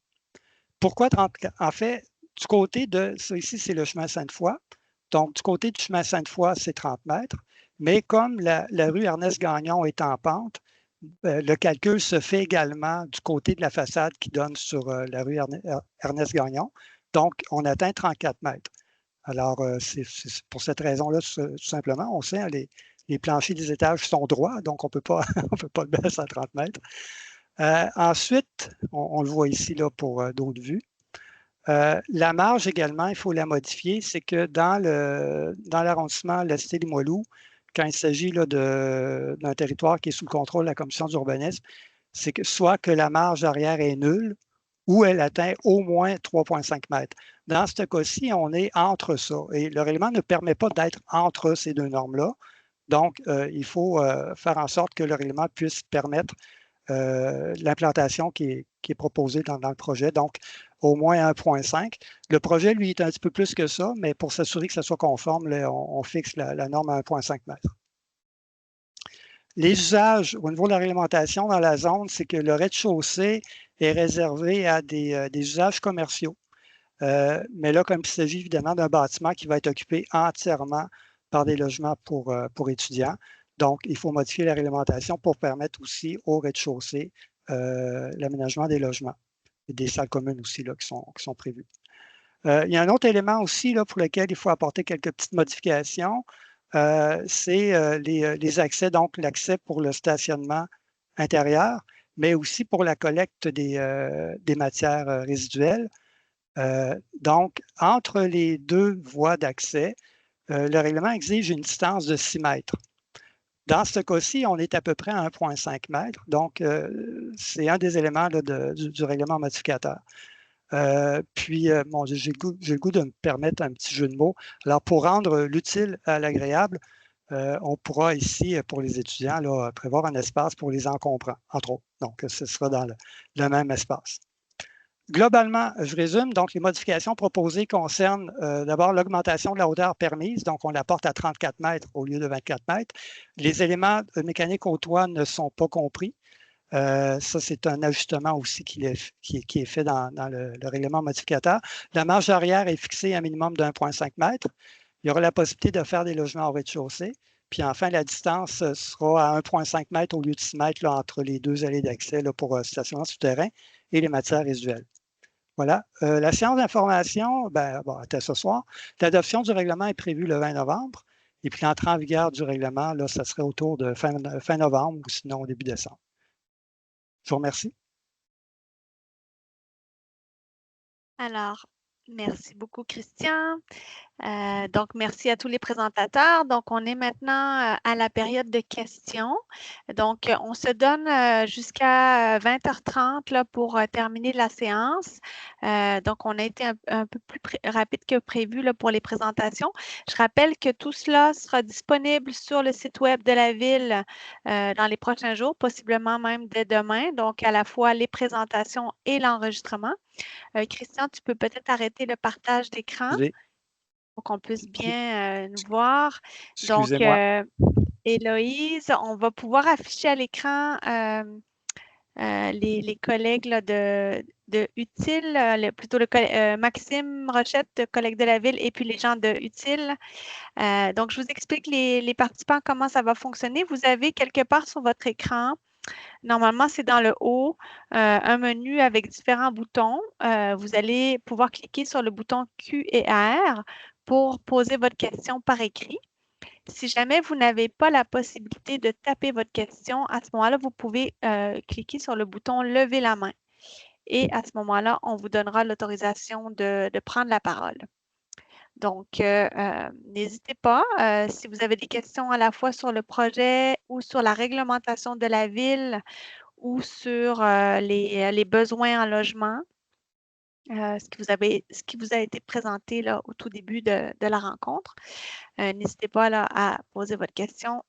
pourquoi 34? En fait, du côté de, ça ici, c'est le chemin Sainte-Foy. Donc, du côté du chemin Sainte-Foy, c'est 30 mètres. Mais comme la rue Ernest-Gagnon est en pente, le calcul se fait également du côté de la façade qui donne sur la rue Ernest-Gagnon. Donc, on atteint 34 mètres. Alors, c'est pour cette raison-là, tout simplement, on sait, hein, les planchers des étages sont droits, donc on ne peut pas le baisser à 30 mètres. Ensuite, on le voit ici là, pour d'autres vues. La marge également, il faut la modifier. C'est que dans l'arrondissement La Cité-Limoilou, quand il s'agit d'un territoire qui est sous le contrôle de la Commission d'urbanisme, c'est que soit que la marge arrière est nulle ou elle atteint au moins 3,5 mètres. Dans ce cas-ci, on est entre ça. Et le règlement ne permet pas d'être entre ces deux normes-là. Donc, il faut faire en sorte que le règlement puisse permettre l'implantation qui est proposée dans le projet. Donc, au moins 1,5. Le projet, lui, est un petit peu plus que ça, mais pour s'assurer que ça soit conforme, là, on fixe la norme à 1,5 mètres. Les usages, au niveau de la réglementation dans la zone, c'est que le rez-de-chaussée est réservé à des usages commerciaux. Mais là, comme il s'agit évidemment d'un bâtiment qui va être occupé entièrement par des logements pour étudiants, donc il faut modifier la réglementation pour permettre aussi au rez-de-chaussée l'aménagement des logements et des salles communes aussi là, qui sont prévues. Il y a un autre élément aussi là, pour lequel il faut apporter quelques petites modifications. C'est les accès, donc l'accès pour le stationnement intérieur, mais aussi pour la collecte des matières résiduelles. Donc, entre les deux voies d'accès, le règlement exige une distance de 6 mètres. Dans ce cas-ci, on est à peu près à 1,5 mètres. Donc, c'est un des éléments là, du règlement modificateur. Bon, j'ai le goût de me permettre un petit jeu de mots. Alors, pour rendre l'utile à l'agréable, on pourra ici, pour les étudiants, là, prévoir un espace pour les encombrants, entre autres. Donc, ce sera dans le même espace. Globalement, je résume, donc les modifications proposées concernent d'abord l'augmentation de la hauteur permise, donc on la porte à 34 mètres au lieu de 24 mètres. Les éléments mécaniques au toit ne sont pas compris. Ça, c'est un ajustement aussi qui est fait dans le règlement modificateur. La marge arrière est fixée à un minimum de 1,5 mètres. Il y aura la possibilité de faire des logements au rez-de-chaussée. Puis enfin, la distance sera à 1,5 mètres au lieu de 6 mètres là, entre les deux allées d'accès pour stationnement souterrain et les matières résiduelles. Voilà. La séance d'information, était ce soir. L'adoption du règlement est prévue le 20 novembre. Et puis l'entrée en vigueur du règlement, là, ça serait autour de fin novembre ou sinon au début décembre. Je vous remercie. Alors, Merci beaucoup, Christian. Donc, merci à tous les présentateurs. Donc, on est maintenant à la période de questions. Donc, on se donne jusqu'à 20h30 là, pour terminer la séance. Donc, on a été un peu plus rapide que prévu là, pour les présentations. Je rappelle que tout cela sera disponible sur le site web de la Ville dans les prochains jours, possiblement même dès demain. Donc, à la fois les présentations et l'enregistrement. Christian, tu peux peut-être arrêter le partage d'écran pour qu'on puisse bien nous voir. Donc, Excusez-moi. Héloïse, on va pouvoir afficher à l'écran les collègues là, de Utile, plutôt Maxime Rochette, collègue de la Ville, et puis les gens de Utile. Donc, je vous explique les participants, comment ça va fonctionner. Vous avez quelque part sur votre écran, normalement, c'est dans le haut, un menu avec différents boutons. Vous allez pouvoir cliquer sur le bouton Q et R pour poser votre question par écrit. Si jamais vous n'avez pas la possibilité de taper votre question, à ce moment-là, vous pouvez cliquer sur le bouton Lever la main. Et à ce moment-là, on vous donnera l'autorisation de prendre la parole. Donc, n'hésitez pas, si vous avez des questions à la fois sur le projet ou sur la réglementation de la ville ou sur les besoins en logement, ce qui vous a été présenté là, au tout début de la rencontre. N'hésitez pas là, à poser votre question,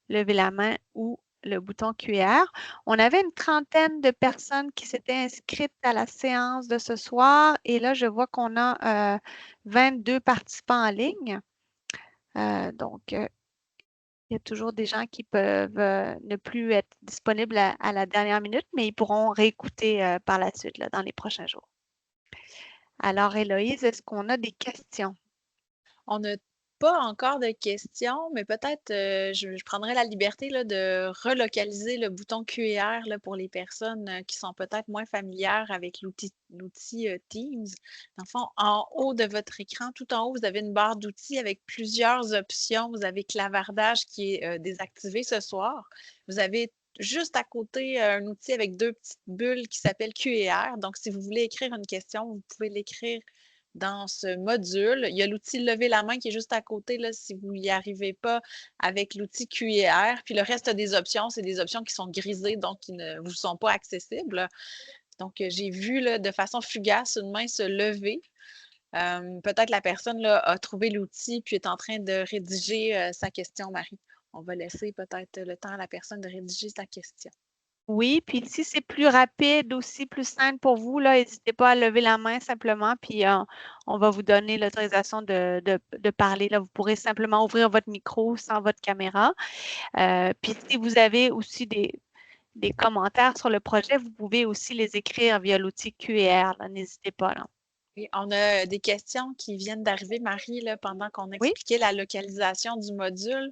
lever la main ou le bouton QR. On avait une trentaine de personnes qui s'étaient inscrites à la séance de ce soir et là, je vois qu'on a 22 participants en ligne. Donc, il y a toujours des gens qui peuvent ne plus être disponibles à la dernière minute, mais ils pourront réécouter par la suite là, dans les prochains jours. Alors, Héloïse, est-ce qu'on a des questions? On n'a pas encore de questions, mais peut-être je prendrai la liberté là, de relocaliser le bouton QR là, pour les personnes qui sont peut-être moins familières avec l'outil Teams. Dans le fond, en haut de votre écran, tout en haut, vous avez une barre d'outils avec plusieurs options. Vous avez clavardage qui est désactivé ce soir. Vous avez juste à côté un outil avec deux petites bulles qui s'appelle QR. Donc, si vous voulez écrire une question, vous pouvez l'écrire dans ce module. Il y a l'outil Lever la main qui est juste à côté là, si vous n'y arrivez pas avec l'outil QR. Puis le reste des options, c'est des options qui sont grisées, donc qui ne vous sont pas accessibles. Donc, j'ai vu là, de façon fugace une main se lever. Peut-être la personne là, a trouvé l'outil puis est en train de rédiger sa question, Marie. On va laisser peut-être le temps à la personne de rédiger sa question. Oui, puis si c'est plus rapide aussi, plus simple pour vous, là, n'hésitez pas à lever la main simplement, puis on va vous donner l'autorisation de parler. Là, vous pourrez simplement ouvrir votre micro sans votre caméra. Puis si vous avez aussi des commentaires sur le projet, vous pouvez aussi les écrire via l'outil QR. N'hésitez pas. Là. Et on a des questions qui viennent d'arriver, Marie, là, pendant qu'on expliquait la localisation du module.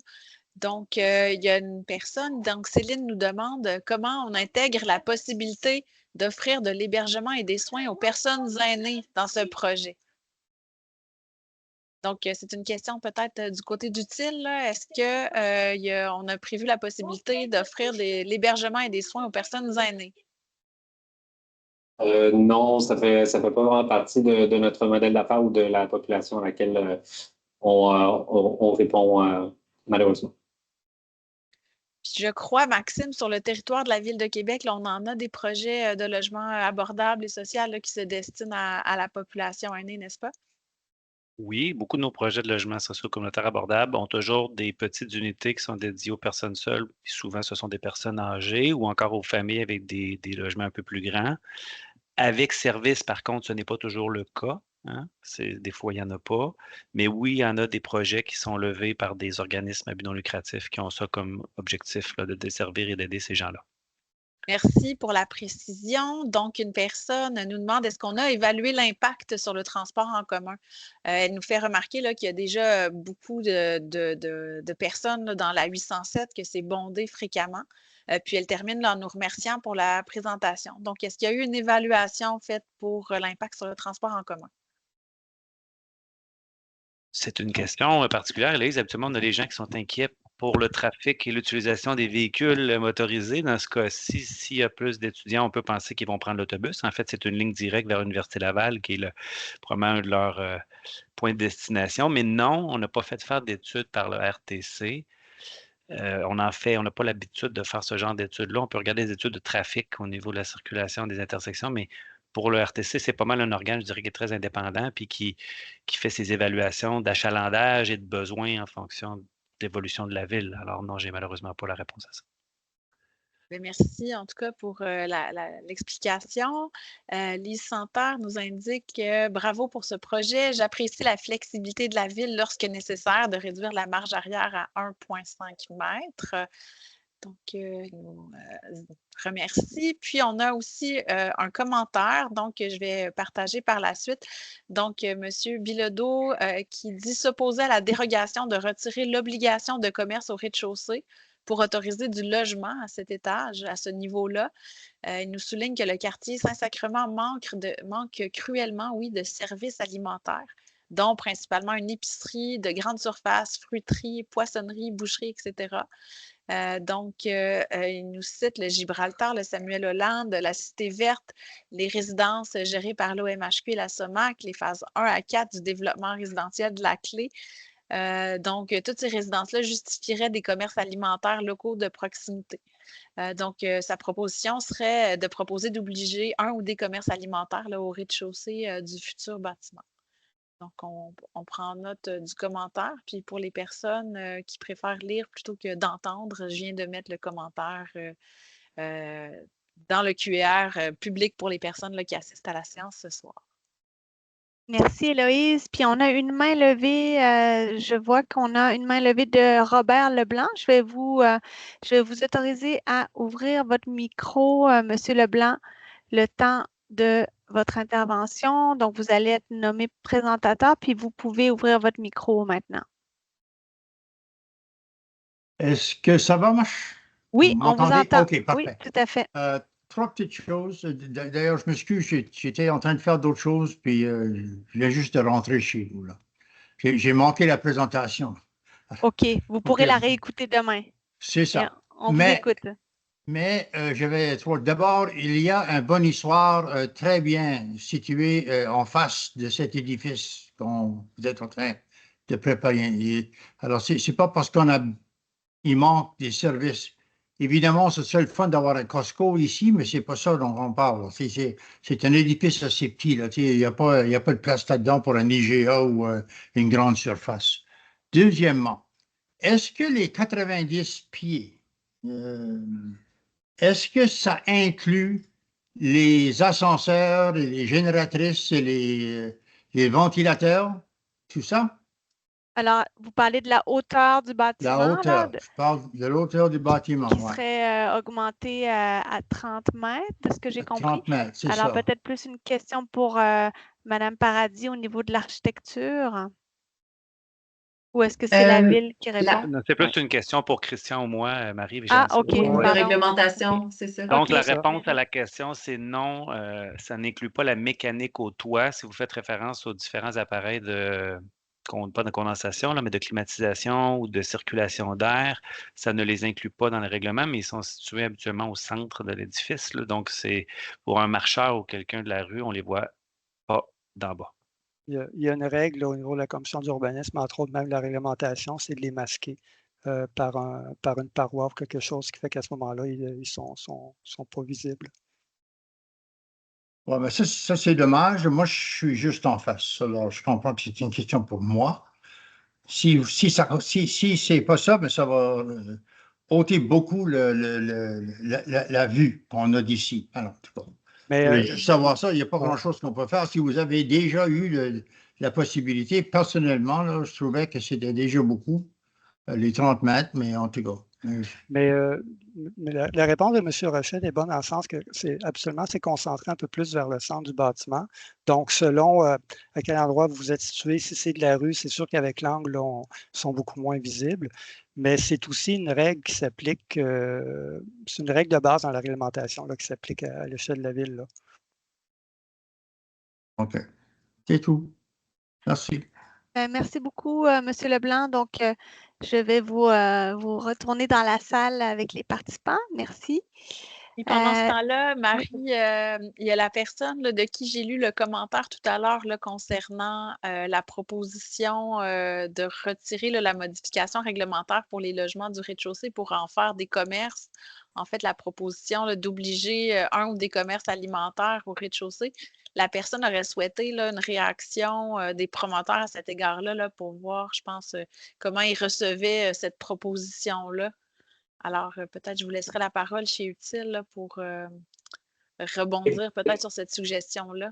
Donc, il y a une personne, donc Céline nous demande comment on intègre la possibilité d'offrir de l'hébergement et des soins aux personnes aînées dans ce projet. Donc, c'est une question peut-être du côté d'Utile. Est-ce qu'on a prévu la possibilité d'offrir de l'hébergement et des soins aux personnes aînées? Non, ça fait pas vraiment partie de notre modèle d'affaires ou de la population à laquelle on répond malheureusement. Puis je crois, Maxime, sur le territoire de la Ville de Québec, là, on en a des projets de logement abordable et social là, qui se destinent à la population aînée, n'est-ce pas? Oui, beaucoup de nos projets de logement sociaux communautaires abordables ont toujours des petites unités qui sont dédiées aux personnes seules. Puis souvent, ce sont des personnes âgées ou encore aux familles avec des logements un peu plus grands. Avec service, par contre, ce n'est pas toujours le cas. Hein. Des fois, il n'y en a pas. Mais oui, il y en a des projets qui sont levés par des organismes à but non lucratif qui ont ça comme objectif là, de desservir et d'aider ces gens-là. Merci pour la précision. Donc, une personne nous demande est-ce qu'on a évalué l'impact sur le transport en commun? Elle nous fait remarquer qu'il y a déjà beaucoup de personnes là, dans la 807 que c'est bondé fréquemment. Puis elle termine là, en nous remerciant pour la présentation. Donc, est-ce qu'il y a eu une évaluation faite pour l'impact sur le transport en commun? C'est une question particulière, Élise. Habituellement, on a des gens qui sont inquiets pour le trafic et l'utilisation des véhicules motorisés. Dans ce cas-ci, s'il y a plus d'étudiants, on peut penser qu'ils vont prendre l'autobus. En fait, c'est une ligne directe vers l'Université Laval qui est probablement un de leurs points de destination. Mais non, on n'a pas fait faire d'études par le RTC. On n'a pas l'habitude de faire ce genre d'études-là. On peut regarder des études de trafic au niveau de la circulation des intersections, mais pour le RTC, c'est pas mal un organe, je dirais, qui est très indépendant, puis qui fait ses évaluations d'achalandage et de besoins en fonction de l'évolution de la ville. Alors non, j'ai malheureusement pas la réponse à ça. Bien, merci en tout cas pour l'explication. Lise Santerre nous indique bravo pour ce projet. J'apprécie la flexibilité de la ville lorsque nécessaire de réduire la marge arrière à 1,5 mètres. Donc, nous remercie. Puis, on a aussi un commentaire, donc je vais partager par la suite. Donc, M. Bilodeau qui dit s'opposer à la dérogation de retirer l'obligation de commerce au rez-de-chaussée pour autoriser du logement à cet étage, à ce niveau-là. Il nous souligne que le quartier Saint-Sacrement manque cruellement, oui, de services alimentaires, dont principalement une épicerie de grande surface, fruiterie, poissonnerie, boucherie, etc. Il nous cite le Gibraltar, le Samuel Hollande, la Cité verte, les résidences gérées par l'OMHQ et la SOMAC, les phases 1 à 4 du développement résidentiel de la Clé. Toutes ces résidences-là justifieraient des commerces alimentaires locaux de proximité. Sa proposition serait de proposer d'obliger un ou des commerces alimentaires là, au rez-de-chaussée du futur bâtiment. Donc, on prend note du commentaire. Puis, pour les personnes qui préfèrent lire plutôt que d'entendre, je viens de mettre le commentaire dans le QR public pour les personnes là, qui assistent à la séance ce soir. Merci, Héloïse. Puis, on a une main levée. Je vois qu'on a une main levée de Robert Leblanc. Je vais vous autoriser à ouvrir votre micro, Monsieur Leblanc, le temps de votre intervention. Donc, vous allez être nommé présentateur, puis vous pouvez ouvrir votre micro maintenant. Est-ce que ça va marcher? Oui, on vous entend. OK, parfait. Oui, tout à fait. Trois petites choses. D'ailleurs, je m'excuse, j'étais en train de faire d'autres choses, puis je viens juste de rentrer chez vous, là. J'ai manqué la présentation. OK, vous pourrez la réécouter demain. C'est ça. Et on vous écoute. Mais j'avais trois. D'abord, il y a une bonne histoire très bien située en face de cet édifice dont vous êtes en train de préparer. Alors, c'est pas parce il manque des services. Évidemment, ce serait le fun d'avoir un Costco ici, mais c'est pas ça dont on parle. C'est un édifice assez petit, là. Il n'y a pas de place là-dedans pour un IGA ou une grande surface. Deuxièmement, est-ce que les 90 pieds, est-ce que ça inclut les ascenseurs, et les génératrices et les ventilateurs, tout ça? Alors, vous parlez de la hauteur du bâtiment? La hauteur. Là, je parle de l'hauteur du bâtiment. Qui serait augmentée à 30 mètres, de ce que j'ai compris. 30 mètres, c'est ça. Alors, peut-être plus une question pour Mme Paradis au niveau de l'architecture. Ou est-ce que c'est la ville qui répond? C'est plus une question pour Christian ou moi, Marie. OK. La réglementation, c'est ça. Donc, la réponse à la question, c'est non. Ça n'inclut pas la mécanique au toit. Si vous faites référence aux différents appareils pas de condensation, là, mais de climatisation ou de circulation d'air, ça ne les inclut pas dans le règlement, mais ils sont situés habituellement au centre de l'édifice. Donc, c'est pour un marcheur ou quelqu'un de la rue, on ne les voit pas d'en bas. Il y a une règle là, au niveau de la commission d'urbanisme, entre autres même la réglementation, c'est de les masquer par une paroi ou quelque chose qui fait qu'à ce moment-là, ils sont pas visibles. Oui, mais ça c'est dommage. Moi, je suis juste en face. Alors, je comprends que c'est une question pour moi. Si c'est pas ça, mais ça va ôter beaucoup la vue qu'on a d'ici. Alors, mais juste savoir ça, il n'y a pas grand-chose qu'on peut faire. Si vous avez déjà eu la possibilité, personnellement, là, je trouvais que c'était déjà beaucoup, les 30 mètres, mais en tout cas. Mais la réponse de M. Rochette est bonne dans le sens que c'est concentré un peu plus vers le centre du bâtiment. Donc, selon à quel endroit vous êtes situé, si c'est de la rue, c'est sûr qu'avec l'angle, ils sont beaucoup moins visibles. Mais c'est aussi une règle qui s'applique, c'est une règle de base dans la réglementation là, qui s'applique à l'échelle de la ville. Là. OK. C'est tout. Merci. Merci beaucoup, M. Leblanc. Donc, Je vais vous retourner dans la salle avec les participants. Merci. Et pendant ce temps-là, Marie, il y a la personne là, de qui j'ai lu le commentaire tout à l'heure là, concernant la proposition de retirer là, la modification réglementaire pour les logements du rez-de-chaussée pour en faire des commerces. En fait, la proposition là, d'obliger un ou des commerces alimentaires au rez-de-chaussée. La personne aurait souhaité là, une réaction des promoteurs à cet égard-là là, pour voir, je pense, comment ils recevaient cette proposition-là. Alors, peut-être je vous laisserai la parole chez Utile là, pour rebondir peut-être sur cette suggestion-là.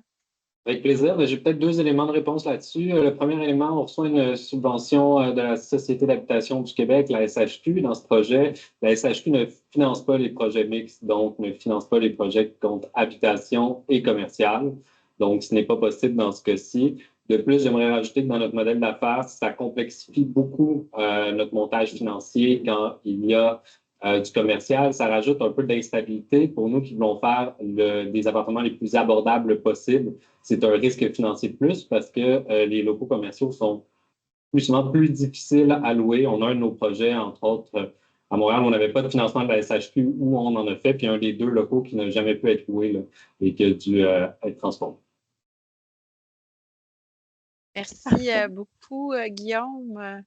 Avec plaisir. J'ai peut-être 2 éléments de réponse là-dessus. Le premier élément, on reçoit une subvention de la Société d'habitation du Québec, la SHQ, dans ce projet. La SHQ ne finance pas les projets mixtes, donc ne finance pas les projets qui comptent habitation et commercial. Donc, ce n'est pas possible dans ce cas-ci. De plus, j'aimerais rajouter que dans notre modèle d'affaires, ça complexifie beaucoup notre montage financier quand il y a du commercial. Ça rajoute un peu d'instabilité pour nous qui voulons faire des appartements les plus abordables possibles. C'est un risque financier de plus parce que les locaux commerciaux sont plus souvent plus difficiles à louer. On a un de nos projets, entre autres, à Montréal, on n'avait pas de financement de la SHQ où on en a fait, puis un des 2 locaux qui n'a jamais pu être loué là, et qui a dû être transformé. Merci beaucoup, Guillaume.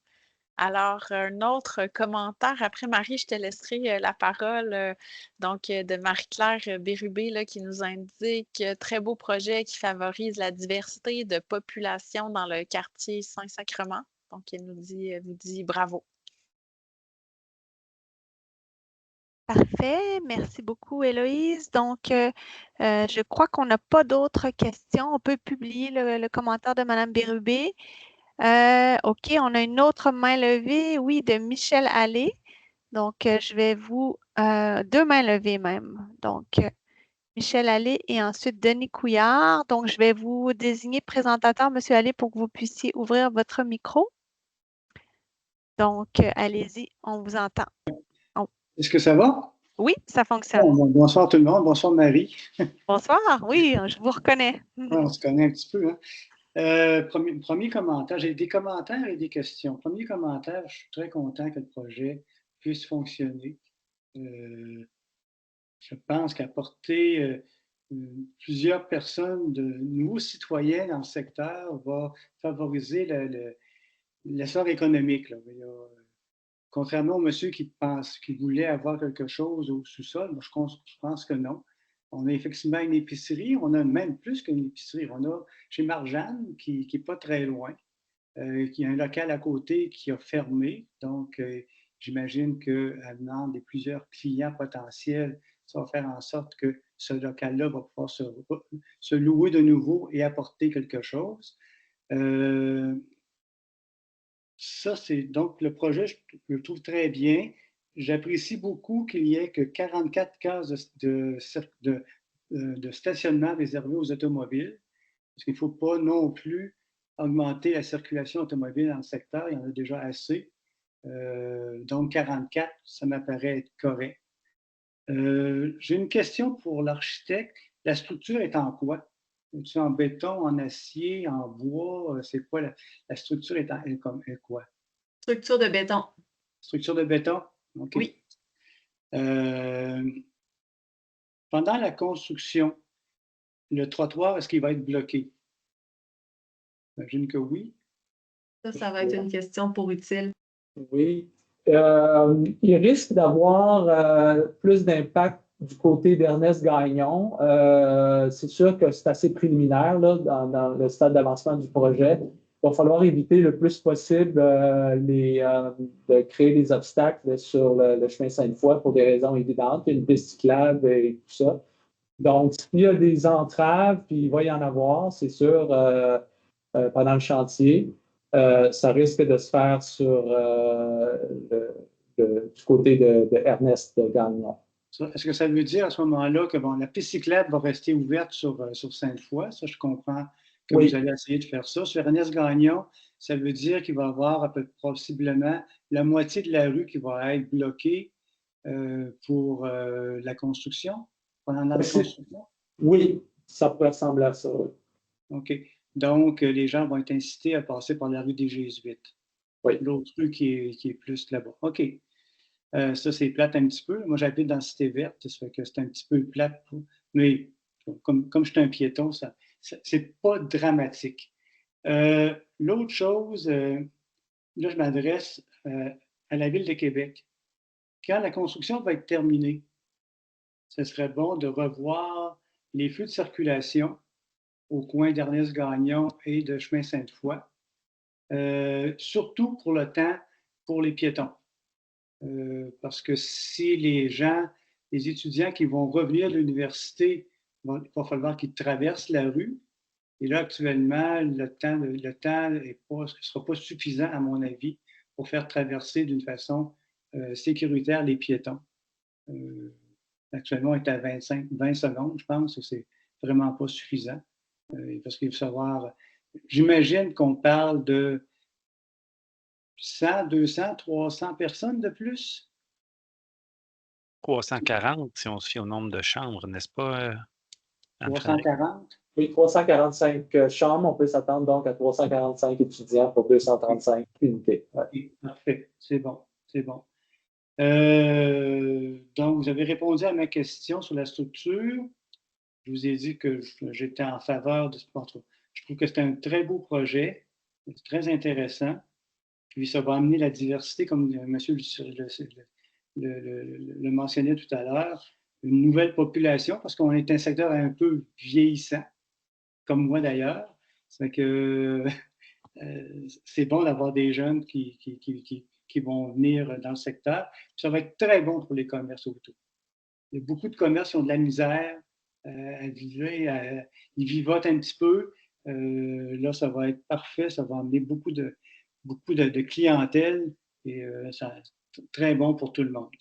Alors, un autre commentaire. Après, Marie, je te laisserai la parole donc, de Marie-Claire Bérubé là, qui nous indique très beau projet qui favorise la diversité de population dans le quartier Saint-Sacrement. Donc, elle vous dit bravo. Parfait. Merci beaucoup, Héloïse. Donc, je crois qu'on n'a pas d'autres questions. On peut publier le commentaire de Mme Bérubé. OK, on a une autre main levée, oui, de Michel Allais. Donc, je vais 2 mains levées même. Donc, Michel Allais et ensuite Denis Couillard. Donc, je vais vous désigner présentateur, M. Allais, pour que vous puissiez ouvrir votre micro. Donc, allez-y, on vous entend. Est-ce que ça va? Oui, ça fonctionne. Bonsoir tout le monde. Bonsoir Marie. Bonsoir, oui, je vous reconnais. On se connaît un petit peu. Hein? Premier commentaire, j'ai des commentaires et des questions. Premier commentaire, je suis très content que le projet puisse fonctionner. Je pense qu'apporter plusieurs personnes, de nouveaux citoyens dans le secteur, va favoriser l'essor économique. Là. Contrairement au monsieur qui voulait avoir quelque chose au sous-sol, moi, je pense que non. On a effectivement une épicerie, on a même plus qu'une épicerie. On a chez Marjane, qui n'est pas très loin, qui a un local à côté qui a fermé. Donc, j'imagine qu'elle demande plusieurs clients potentiels. Ça va faire en sorte que ce local-là va pouvoir se louer de nouveau et apporter quelque chose. Ça, c'est donc le projet, je le trouve très bien. J'apprécie beaucoup qu'il n'y ait que 44 cases de stationnement réservées aux automobiles, parce qu'il ne faut pas non plus augmenter la circulation automobile dans le secteur. Il y en a déjà assez. Donc, 44, ça m'apparaît être correct. J'ai une question pour l'architecte. La structure est en quoi? Est-ce en béton, en acier, en bois? C'est quoi la structure est quoi? Structure de béton. Structure de béton? OK. Oui. Pendant la construction, le trottoir, est-ce qu'il va être bloqué? J'imagine que oui. Ça va être une question pour Utile. Oui. Il risque d'avoir plus d'impact du côté d'Ernest Gagnon. C'est sûr que c'est assez préliminaire là, dans le stade d'avancement du projet. Il va falloir éviter le plus possible de créer des obstacles sur le chemin Sainte-Foy pour des raisons évidentes. Il y a une piste cyclable et tout ça. Donc, s'il y a des entraves, puis il va y en avoir, c'est sûr, pendant le chantier, ça risque de se faire sur du côté de Ernest Gagnon. Est-ce que ça veut dire à ce moment-là que la piste cyclable va rester ouverte sur Sainte-Foy? Ça, je comprends que oui. Vous allez essayer de faire ça. Sur Ernest Gagnon, ça veut dire qu'il va y avoir possiblement la moitié de la rue qui va être bloquée pour la construction, pendant la construction? Oui, ça pourrait ressembler à ça. Oui. OK. Donc, les gens vont être incités à passer par la rue des Jésuites. Oui. L'autre rue qui est plus là-bas. OK. Ça, c'est plate un petit peu. Moi, j'habite dans la Cité verte, ça fait que c'est un petit peu plate. Mais comme je suis un piéton, c'est pas dramatique. L'autre chose, là, je m'adresse à la Ville de Québec. Quand la construction va être terminée, ce serait bon de revoir les feux de circulation au coin d'Ernest Gagnon et de Chemin Sainte-Foy, surtout pour le temps pour les piétons. Parce que si les étudiants qui vont revenir de l'université, il va falloir qu'ils traversent la rue. Et là, actuellement, le temps ne sera pas suffisant, à mon avis, pour faire traverser d'une façon sécuritaire les piétons. Actuellement, on est à 20 secondes, je pense, et c'est vraiment pas suffisant. Parce qu'il faut savoir, j'imagine qu'on parle de 100, 200, 300 personnes de plus. 340, si on se fie au nombre de chambres, n'est-ce pas, Anne-Frédéric? 340? Oui, 345 chambres. On peut s'attendre donc à 345 étudiants pour 235 unités. Ouais. Okay, parfait, c'est bon, c'est bon. Donc, vous avez répondu à ma question sur la structure. Je vous ai dit que j'étais en faveur de ce projet. Je trouve que c'est un très beau projet, très intéressant. Puis ça va amener la diversité, comme monsieur le mentionnait tout à l'heure, une nouvelle population, parce qu'on est un secteur un peu vieillissant, comme moi d'ailleurs. C'est que c'est bon d'avoir des jeunes qui vont venir dans le secteur. Puis ça va être très bon pour les commerces autour. Il y a beaucoup de commerces qui ont de la misère à vivre, ils vivotent un petit peu. Là, ça va être parfait, ça va amener beaucoup de clientèle et c'est très bon pour tout le monde.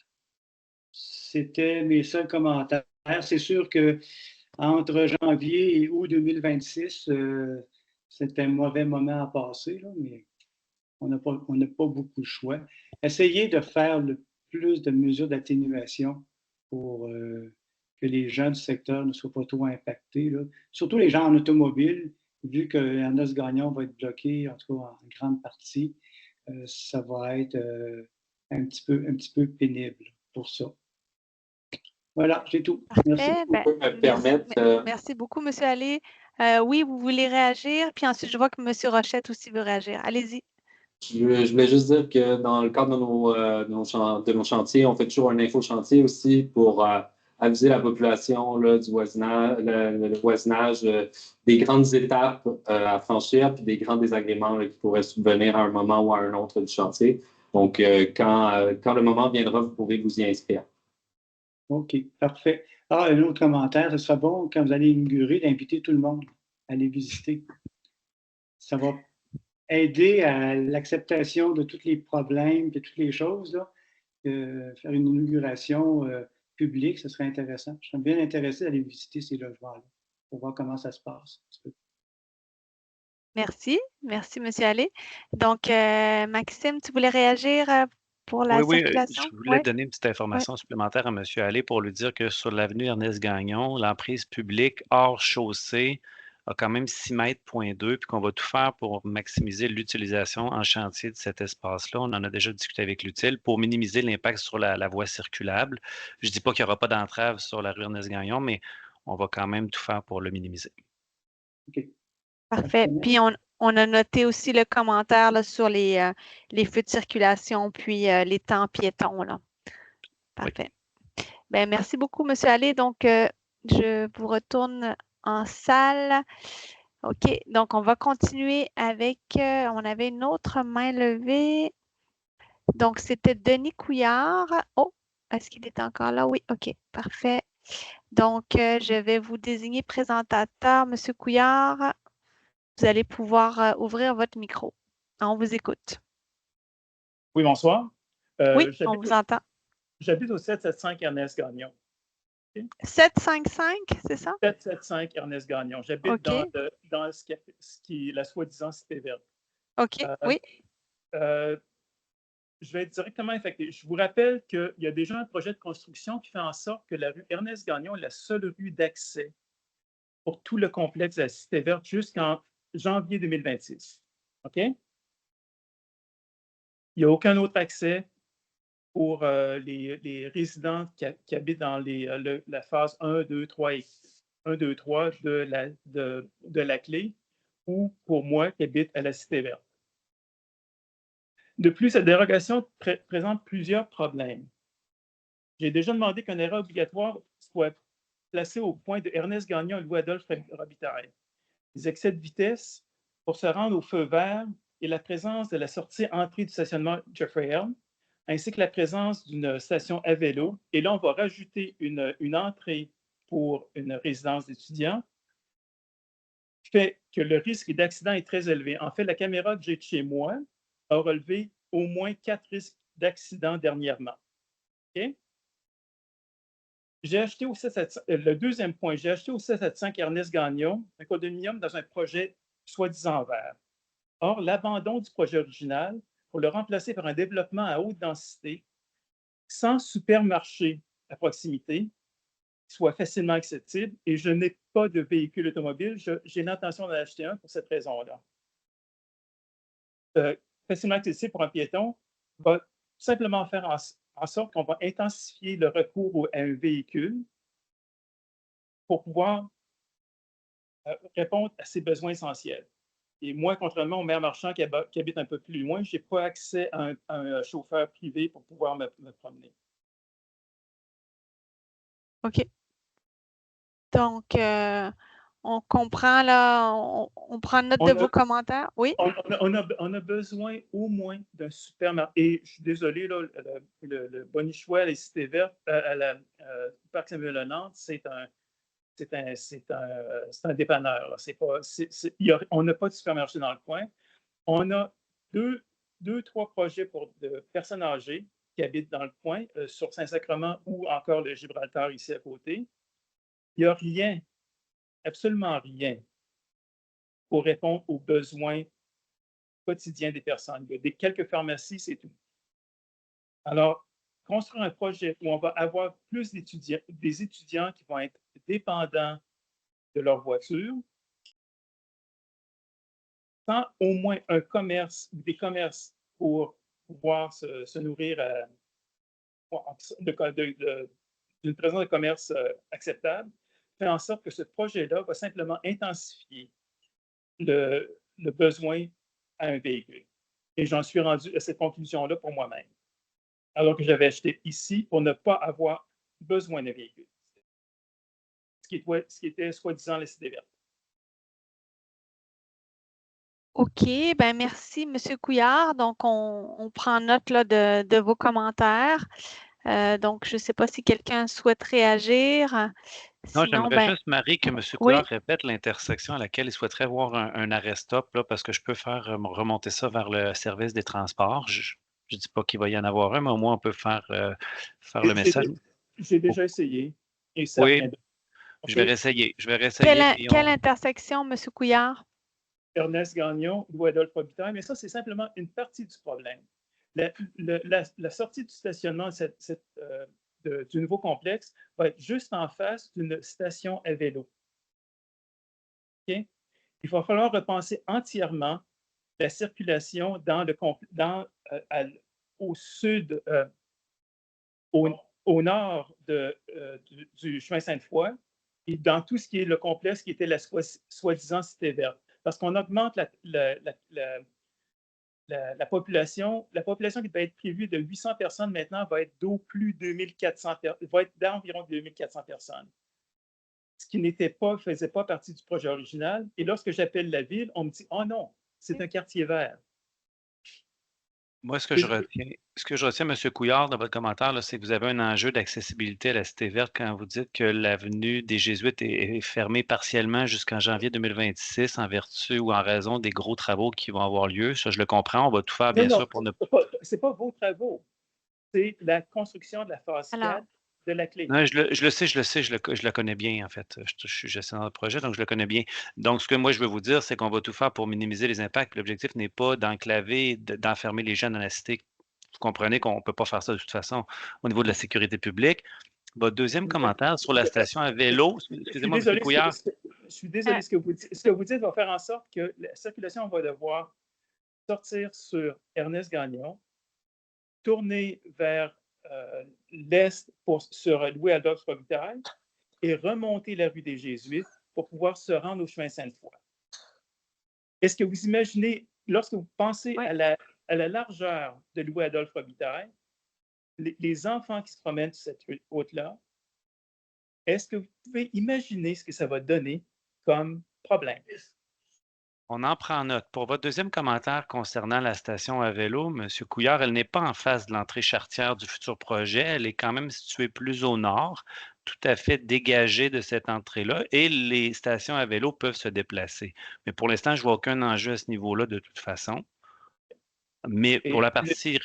C'était mes seuls commentaires. C'est sûr que entre janvier et août 2026, c'était un mauvais moment à passer, là, mais on n'a pas beaucoup de choix. Essayez de faire le plus de mesures d'atténuation pour que les gens du secteur ne soient pas trop impactés, là. Surtout les gens en automobile, vu que Ernest Gagnon va être bloqué, en tout cas en grande partie, ça va être un petit peu pénible pour ça. Voilà, c'est tout. Merci. Merci beaucoup, M. Allais. Oui, vous voulez réagir, puis ensuite, je vois que M. Rochette aussi veut réagir. Allez-y. Je voulais juste dire que dans le cadre de nos chantiers, on fait toujours un info-chantier aussi pour aviser la population là, du voisinage, le voisinage, des grandes étapes à franchir, puis des grands désagréments là, qui pourraient subvenir à un moment ou à un autre du chantier. Donc, quand le moment viendra, vous pourrez vous y inscrire. OK, parfait. Ah, un autre commentaire, ce sera bon quand vous allez inaugurer d'inviter tout le monde à aller visiter. Ça va aider à l'acceptation de tous les problèmes, de toutes les choses. Là. Faire une inauguration publique, ce serait intéressant. Je serais bien intéressé d'aller visiter ces logements-là pour voir comment ça se passe. Merci, M. Allais. Donc, Maxime, tu voulais réagir pour la circulation? Je voulais donner une petite information supplémentaire à M. Allais pour lui dire que sur l'avenue Ernest Gagnon, l'emprise publique hors chaussée a quand même 6,2 mètres, puis qu'on va tout faire pour maximiser l'utilisation en chantier de cet espace-là. On en a déjà discuté avec l'utile pour minimiser l'impact sur la voie circulable. Je ne dis pas qu'il n'y aura pas d'entrave sur la rue Ernest Gagnon, mais on va quand même tout faire pour le minimiser. OK. Parfait. Puis, on a noté aussi le commentaire là, sur les feux de circulation, puis les temps piétons. Là. Parfait. Oui. Bien, merci beaucoup, M. Allais. Donc, je vous retourne en salle. OK. Donc, on va continuer avec, on avait une autre main levée. Donc, c'était Denis Couillard. Oh, est-ce qu'il est encore là? Oui, OK. Parfait. Donc, je vais vous désigner présentateur, M. Couillard. Vous allez pouvoir ouvrir votre micro. On vous écoute. Oui, bonsoir. Oui, on vous entend. J'habite au 775 Ernest Gagnon. Okay. 755, c'est ça? 775 Ernest Gagnon. J'habite dans la soi-disant Cité verte. OK, oui. Je vais être directement affecté. Je vous rappelle qu'il y a déjà un projet de construction qui fait en sorte que la rue Ernest Gagnon est la seule rue d'accès pour tout le complexe de la Cité verte jusqu'en janvier 2026. OK? Il n'y a aucun autre accès pour les résidents qui habitent dans la phase 1, 2, 3 et 1, 2, 3 de la clé ou pour moi qui habite à la Cité verte. De plus, cette dérogation présente plusieurs problèmes. J'ai déjà demandé qu'un arrêt obligatoire soit placé au point de Ernest Gagnon et Louis-Adolphe Robitaille. Les excès de vitesse pour se rendre au feu vert et la présence de la sortie-entrée du stationnement Jeffrey Elm, ainsi que la présence d'une station à vélo. Et là, on va rajouter une entrée pour une résidence d'étudiants, fait que le risque d'accident est très élevé. En fait, la caméra que j'ai de chez moi a relevé au moins 4 risques d'accident dernièrement. Okay? J'ai acheté au 775, le deuxième point, j'ai acheté au 775 Ernest Gagnon un condominium dans un projet soi-disant vert. Or, l'abandon du projet original pour le remplacer par un développement à haute densité sans supermarché à proximité soit facilement accessible et je n'ai pas de véhicule automobile. J'ai l'intention d'en acheter un pour cette raison-là. Facilement accessible pour un piéton va simplement faire en sorte qu'on va intensifier le recours à un véhicule pour pouvoir répondre à ses besoins essentiels. Et moi, contrairement au maire marchand qui habite un peu plus loin, je n'ai pas accès à un chauffeur privé pour pouvoir me promener. OK. Donc, on comprend là, on prend note de vos commentaires. Oui? On a besoin au moins d'un supermarché. Et je suis désolé, là, le Bonichois, les Cités vertes, à la Parc Samuel-Nantes, c'est un dépanneur. On n'a pas de supermarché dans le coin. On a trois projets pour de personnes âgées qui habitent dans le coin, sur Saint-Sacrement ou encore le Gibraltar ici à côté. Il n'y a rien, absolument rien, pour répondre aux besoins quotidiens des personnes. Il y a quelques pharmacies, c'est tout. Alors, construire un projet où on va avoir plus des étudiants qui vont être dépendants de leur voiture, sans au moins un commerce ou des commerces pour pouvoir se nourrir d'une présence de commerce acceptable, fait en sorte que ce projet-là va simplement intensifier le besoin à un véhicule. Et j'en suis rendu à cette conclusion-là pour moi-même. Alors que j'avais acheté ici pour ne pas avoir besoin d'un véhicule. Ce qui était soi-disant la Cité verte. OK, ben merci, M. Couillard. Donc, on prend note là, de vos commentaires. Donc, je ne sais pas si quelqu'un souhaite réagir. Non, Sinon, j'aimerais juste, Marie, que M. Couillard répète l'intersection à laquelle il souhaiterait voir un arrêt-stop, là, parce que je peux faire remonter ça vers le service des transports. Je ne dis pas qu'il va y en avoir un, mais au moins on peut faire le message. J'ai déjà essayé. Et ça oui, okay. Je vais réessayer. Quelle intersection, M. Couillard? Ernest Gagnon, Louis-Adolphe Robitaille, mais ça, c'est simplement une partie du problème. La sortie du stationnement du nouveau complexe va être juste en face d'une station à vélo. Okay? Il va falloir repenser entièrement la circulation au sud, au nord du chemin Sainte-Foy et dans tout ce qui est le complexe qui était la soi-disant Cité verte. Parce qu'on augmente la population. La population qui devait être prévue de 800 personnes maintenant va être d'au plus 2400 va être d'environ 2400 personnes. Ce qui faisait pas partie du projet original. Et lorsque j'appelle la ville, on me dit « Oh non, c'est un quartier vert ». Moi, ce que je retiens, M. Couillard, dans votre commentaire, c'est que vous avez un enjeu d'accessibilité à la Cité verte quand vous dites que l'avenue des Jésuites est fermée partiellement jusqu'en janvier 2026 en vertu ou en raison des gros travaux qui vont avoir lieu. Ça, je le comprends. On va tout faire, bien sûr, pour ne pas... Ce n'est pas vos travaux. C'est la construction de la phase 4 de la clé. Non, je le sais, je le connais bien, en fait. Je suis gestionnaire de projet, donc je le connais bien. Donc, ce que moi, je veux vous dire, c'est qu'on va tout faire pour minimiser les impacts. L'objectif n'est pas d'enclaver, d'enfermer les gens dans la cité. Vous comprenez qu'on ne peut pas faire ça de toute façon au niveau de la sécurité publique. Votre deuxième commentaire sur la station à vélo, excusez-moi, M. Couillard. Je suis désolé, ce que vous dites. Ce que vous dites va faire en sorte que la circulation va devoir sortir sur Ernest Gagnon, tourner vers l'est sur Louis-Adolphe Robitaille et remonter la rue des Jésuites pour pouvoir se rendre au chemin Sainte-Foy. Est-ce que vous imaginez, lorsque vous pensez à la largeur de Louis-Adolphe Robitaille, les enfants qui se promènent sur cette route-là, est-ce que vous pouvez imaginer ce que ça va donner comme problème? On en prend note. Pour votre deuxième commentaire concernant la station à vélo, M. Couillard, elle n'est pas en face de l'entrée charretière du futur projet. Elle est quand même située plus au nord, tout à fait dégagée de cette entrée-là, et les stations à vélo peuvent se déplacer. Mais pour l'instant, je ne vois aucun enjeu à ce niveau-là de toute façon. Mais pour la partie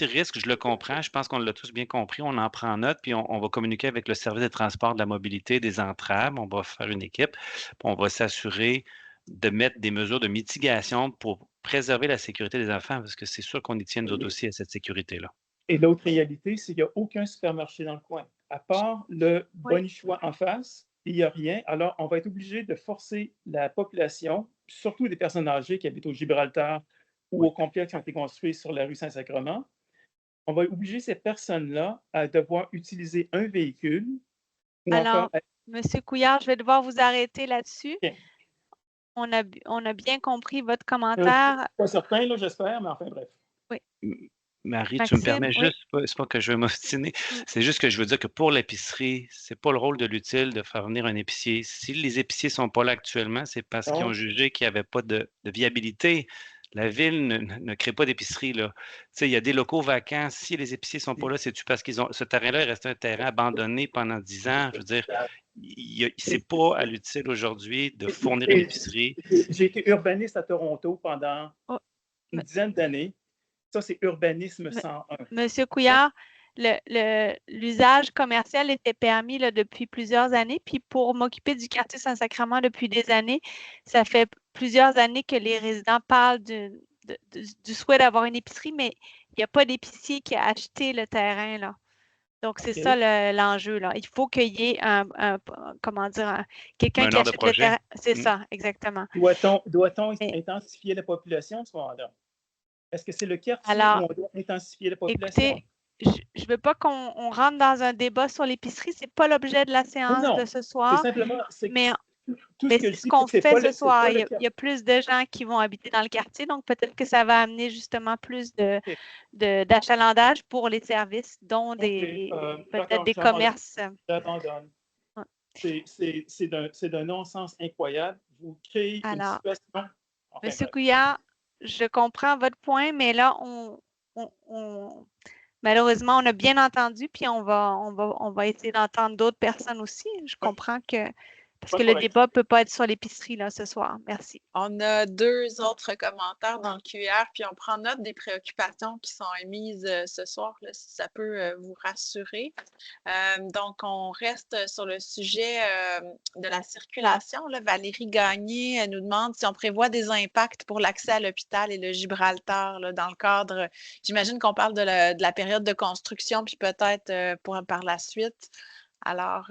risque, je le comprends. Je pense qu'on l'a tous bien compris. On en prend note, puis on va communiquer avec le service des transports, de la mobilité, des entraves. On va faire une équipe, puis on va s'assurer de mettre des mesures de mitigation pour préserver la sécurité des enfants, parce que c'est sûr qu'on y tient nous autres aussi à cette sécurité-là. Et l'autre réalité, c'est qu'il n'y a aucun supermarché dans le coin. À part le Bonichois en face, il n'y a rien. Alors, on va être obligé de forcer la population, surtout des personnes âgées qui habitent au Gibraltar ou au complexe qui ont été construits sur la rue Saint-Sacrement, on va obliger ces personnes-là à devoir utiliser un véhicule. Alors, M. Couillard, je vais devoir vous arrêter là-dessus. Okay. On a bien compris votre commentaire. Pas certain, là, j'espère, mais enfin, bref. Oui. Marie, Maxime, tu me permets juste, c'est pas que je veux m'obstiner, c'est juste que je veux dire que pour l'épicerie, c'est pas le rôle de l'utile de faire venir un épicier. Si les épiciers sont pas là actuellement, c'est parce qu'ils ont jugé qu'il n'y avait pas de viabilité. La ville ne crée pas d'épicerie, là. Tu sais, il y a des locaux vacants. Si les épiciers sont pas là, c'est-tu parce qu'ils ont ce terrain-là est resté un terrain abandonné pendant 10 ans? Je veux dire, c'est pas à l'utile aujourd'hui de fournir une épicerie. J'ai été urbaniste à Toronto pendant une dizaine d'années. Ça, c'est urbanisme 101. Monsieur Couillard, l'usage commercial était permis là, depuis plusieurs années. Puis pour m'occuper du quartier Saint-Sacrement depuis des années, ça fait plusieurs années que les résidents parlent du souhait d'avoir une épicerie, mais il n'y a pas d'épicier qui a acheté le terrain, là. Donc, c'est ça l'enjeu, là. Il faut qu'il y ait quelqu'un qui achète le terrain. C'est ça, exactement. Doit-on intensifier la population à ce moment-là? Est-ce que c'est le quartier où on doit intensifier la population? Écoutez, je ne veux pas qu'on rentre dans un débat sur l'épicerie. Ce n'est pas l'objet de la séance de ce soir. C'est simplement... Mais ce qu'on fait ce soir, il y a plus de gens qui vont habiter dans le quartier, donc peut-être que ça va amener justement plus d'achalandage pour les services, dont peut-être des commerces. J'abandonne. C'est d'un non-sens incroyable. Vous créez une situation... Monsieur Couillard, je comprends votre point, mais là, malheureusement, on a bien entendu, puis on va essayer d'entendre d'autres personnes aussi. Je comprends que... Parce que le débat ne peut pas être sur l'épicerie là ce soir. Merci. On a 2 autres commentaires dans le QR, puis on prend note des préoccupations qui sont émises ce soir, là, si ça peut vous rassurer. Donc, on reste sur le sujet de la circulation. Là. Valérie Gagné nous demande si on prévoit des impacts pour l'accès à l'hôpital et le Gibraltar là, dans le cadre, j'imagine qu'on parle de la période de construction, puis peut-être par la suite. Alors,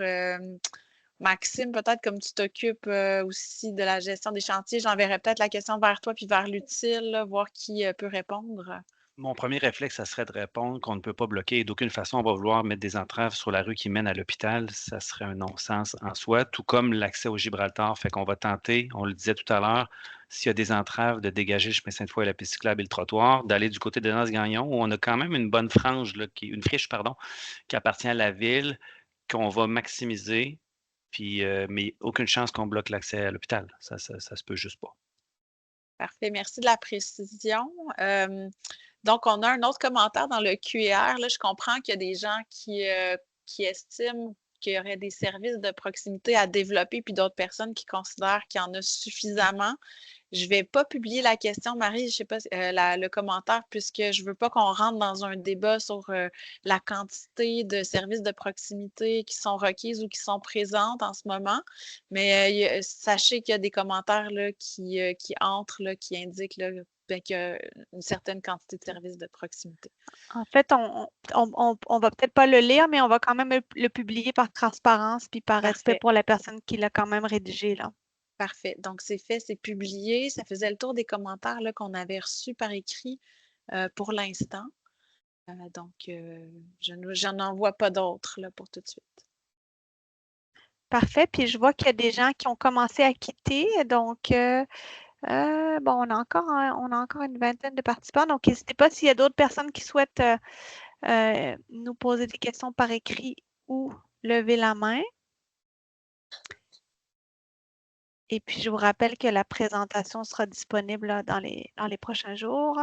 Maxime, peut-être comme tu t'occupes aussi de la gestion des chantiers, j'enverrai peut-être la question vers toi puis vers l'utile, voir qui peut répondre. Mon premier réflexe, ça serait de répondre qu'on ne peut pas bloquer et d'aucune façon on va vouloir mettre des entraves sur la rue qui mène à l'hôpital. Ça serait un non-sens en soi, tout comme l'accès au Gibraltar. Fait qu'on va tenter, on le disait tout à l'heure, s'il y a des entraves, de dégager le chemin Sainte-Foy, la piste cyclable et le trottoir, d'aller du côté de Nance-Gagnon où on a quand même une bonne frange, là, une friche, qui appartient à la ville, qu'on va maximiser. Puis, mais aucune chance qu'on bloque l'accès à l'hôpital. Ça se peut juste pas. Parfait. Merci de la précision. Donc, on a un autre commentaire dans le QR. Là, je comprends qu'il y a des gens qui estiment qu'il y aurait des services de proximité à développer, puis d'autres personnes qui considèrent qu'il y en a suffisamment. Je ne vais pas publier la question, Marie, je sais pas, le commentaire, puisque je ne veux pas qu'on rentre dans un débat sur la quantité de services de proximité qui sont requises ou qui sont présentes en ce moment. Mais sachez qu'il y a des commentaires là, qui entrent, là, qui indiquent là, qu'il y a une certaine quantité de services de proximité. En fait, on va peut-être pas le lire, mais on va quand même le publier par transparence puis par respect pour la personne qui l'a quand même rédigé, là. Parfait. Donc, c'est fait, c'est publié. Ça faisait le tour des commentaires qu'on avait reçus par écrit pour l'instant. Donc, je n'en vois pas d'autres là, pour tout de suite. Parfait. Puis je vois qu'il y a des gens qui ont commencé à quitter. Donc, bon, on a encore une vingtaine de participants. Donc, n'hésitez pas s'il y a d'autres personnes qui souhaitent nous poser des questions par écrit ou lever la main. Et puis, je vous rappelle que la présentation sera disponible là, dans les prochains jours.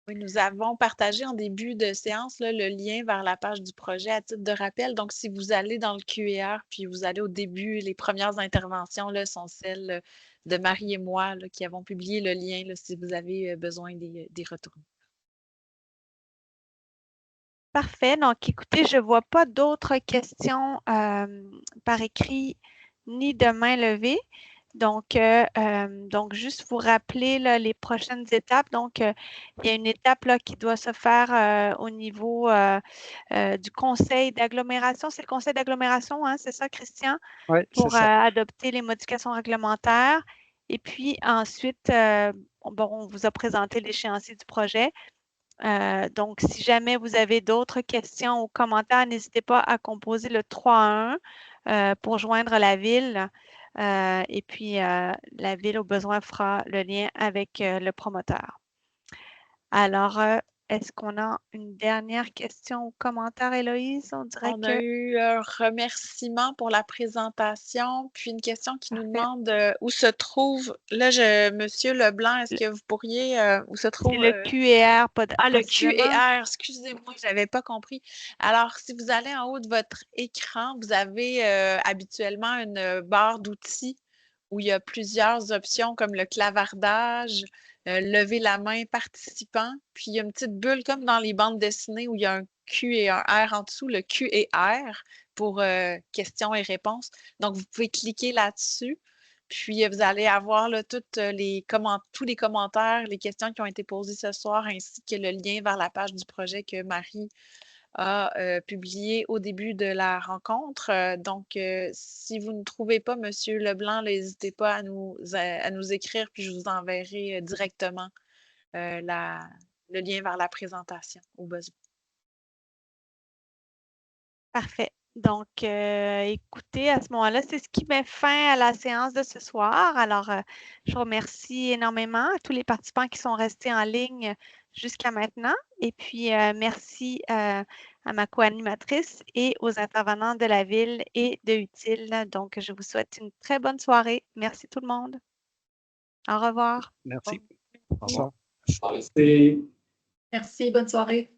Oui, nous avons partagé en début de séance là, le lien vers la page du projet à titre de rappel. Donc, si vous allez dans le QER, puis vous allez au début, les premières interventions là, sont celles de Marie et moi là, qui avons publié le lien là, si vous avez besoin d'y retourner. Parfait. Donc, écoutez, je ne vois pas d'autres questions par écrit ni de main levée. Donc, juste vous rappeler là, les prochaines étapes. Donc, il y a une étape là, qui doit se faire au niveau du conseil d'agglomération. C'est le conseil d'agglomération, hein, c'est ça, Christian? Oui, c'est Pour ça. adopter les modifications réglementaires. Et puis ensuite, bon, on vous a présenté l'échéancier du projet. Donc, si jamais vous avez d'autres questions ou commentaires, n'hésitez pas à composer le 3-1 pour joindre la ville. Et puis, la ville, au besoin, fera le lien avec le promoteur. Alors, est-ce qu'on a une dernière question ou commentaire, Héloïse? On dirait On a eu un remerciement pour la présentation, puis une question qui nous demande où se trouve, là, Monsieur Leblanc, est-ce que vous pourriez, où se trouve… C'est le QER, pas de… Ah, le QER, excusez-moi, je n'avais pas compris. Alors, si vous allez en haut de votre écran, vous avez habituellement une barre d'outils où il y a plusieurs options comme le clavardage, lever la main participant, puis il y a une petite bulle comme dans les bandes dessinées où il y a un Q et un R en dessous, le Q et R pour questions et réponses. Donc, vous pouvez cliquer là-dessus. Puis, vous allez avoir là, tous les commentaires, les questions qui ont été posées ce soir, ainsi que le lien vers la page du projet que Marie a publié au début de la rencontre. Donc, si vous ne trouvez pas M. Leblanc, n'hésitez pas à nous écrire, puis je vous enverrai directement le lien vers la présentation au besoin. Parfait. Donc, écoutez, à ce moment-là, c'est ce qui met fin à la séance de ce soir. Alors, je remercie énormément tous les participants qui sont restés en ligne jusqu'à maintenant. Et puis, merci à ma co-animatrice et aux intervenants de la ville et de Utile. Donc, je vous souhaite une très bonne soirée. Merci tout le monde. Au revoir. Merci. Au revoir. Merci. Merci, bonne soirée.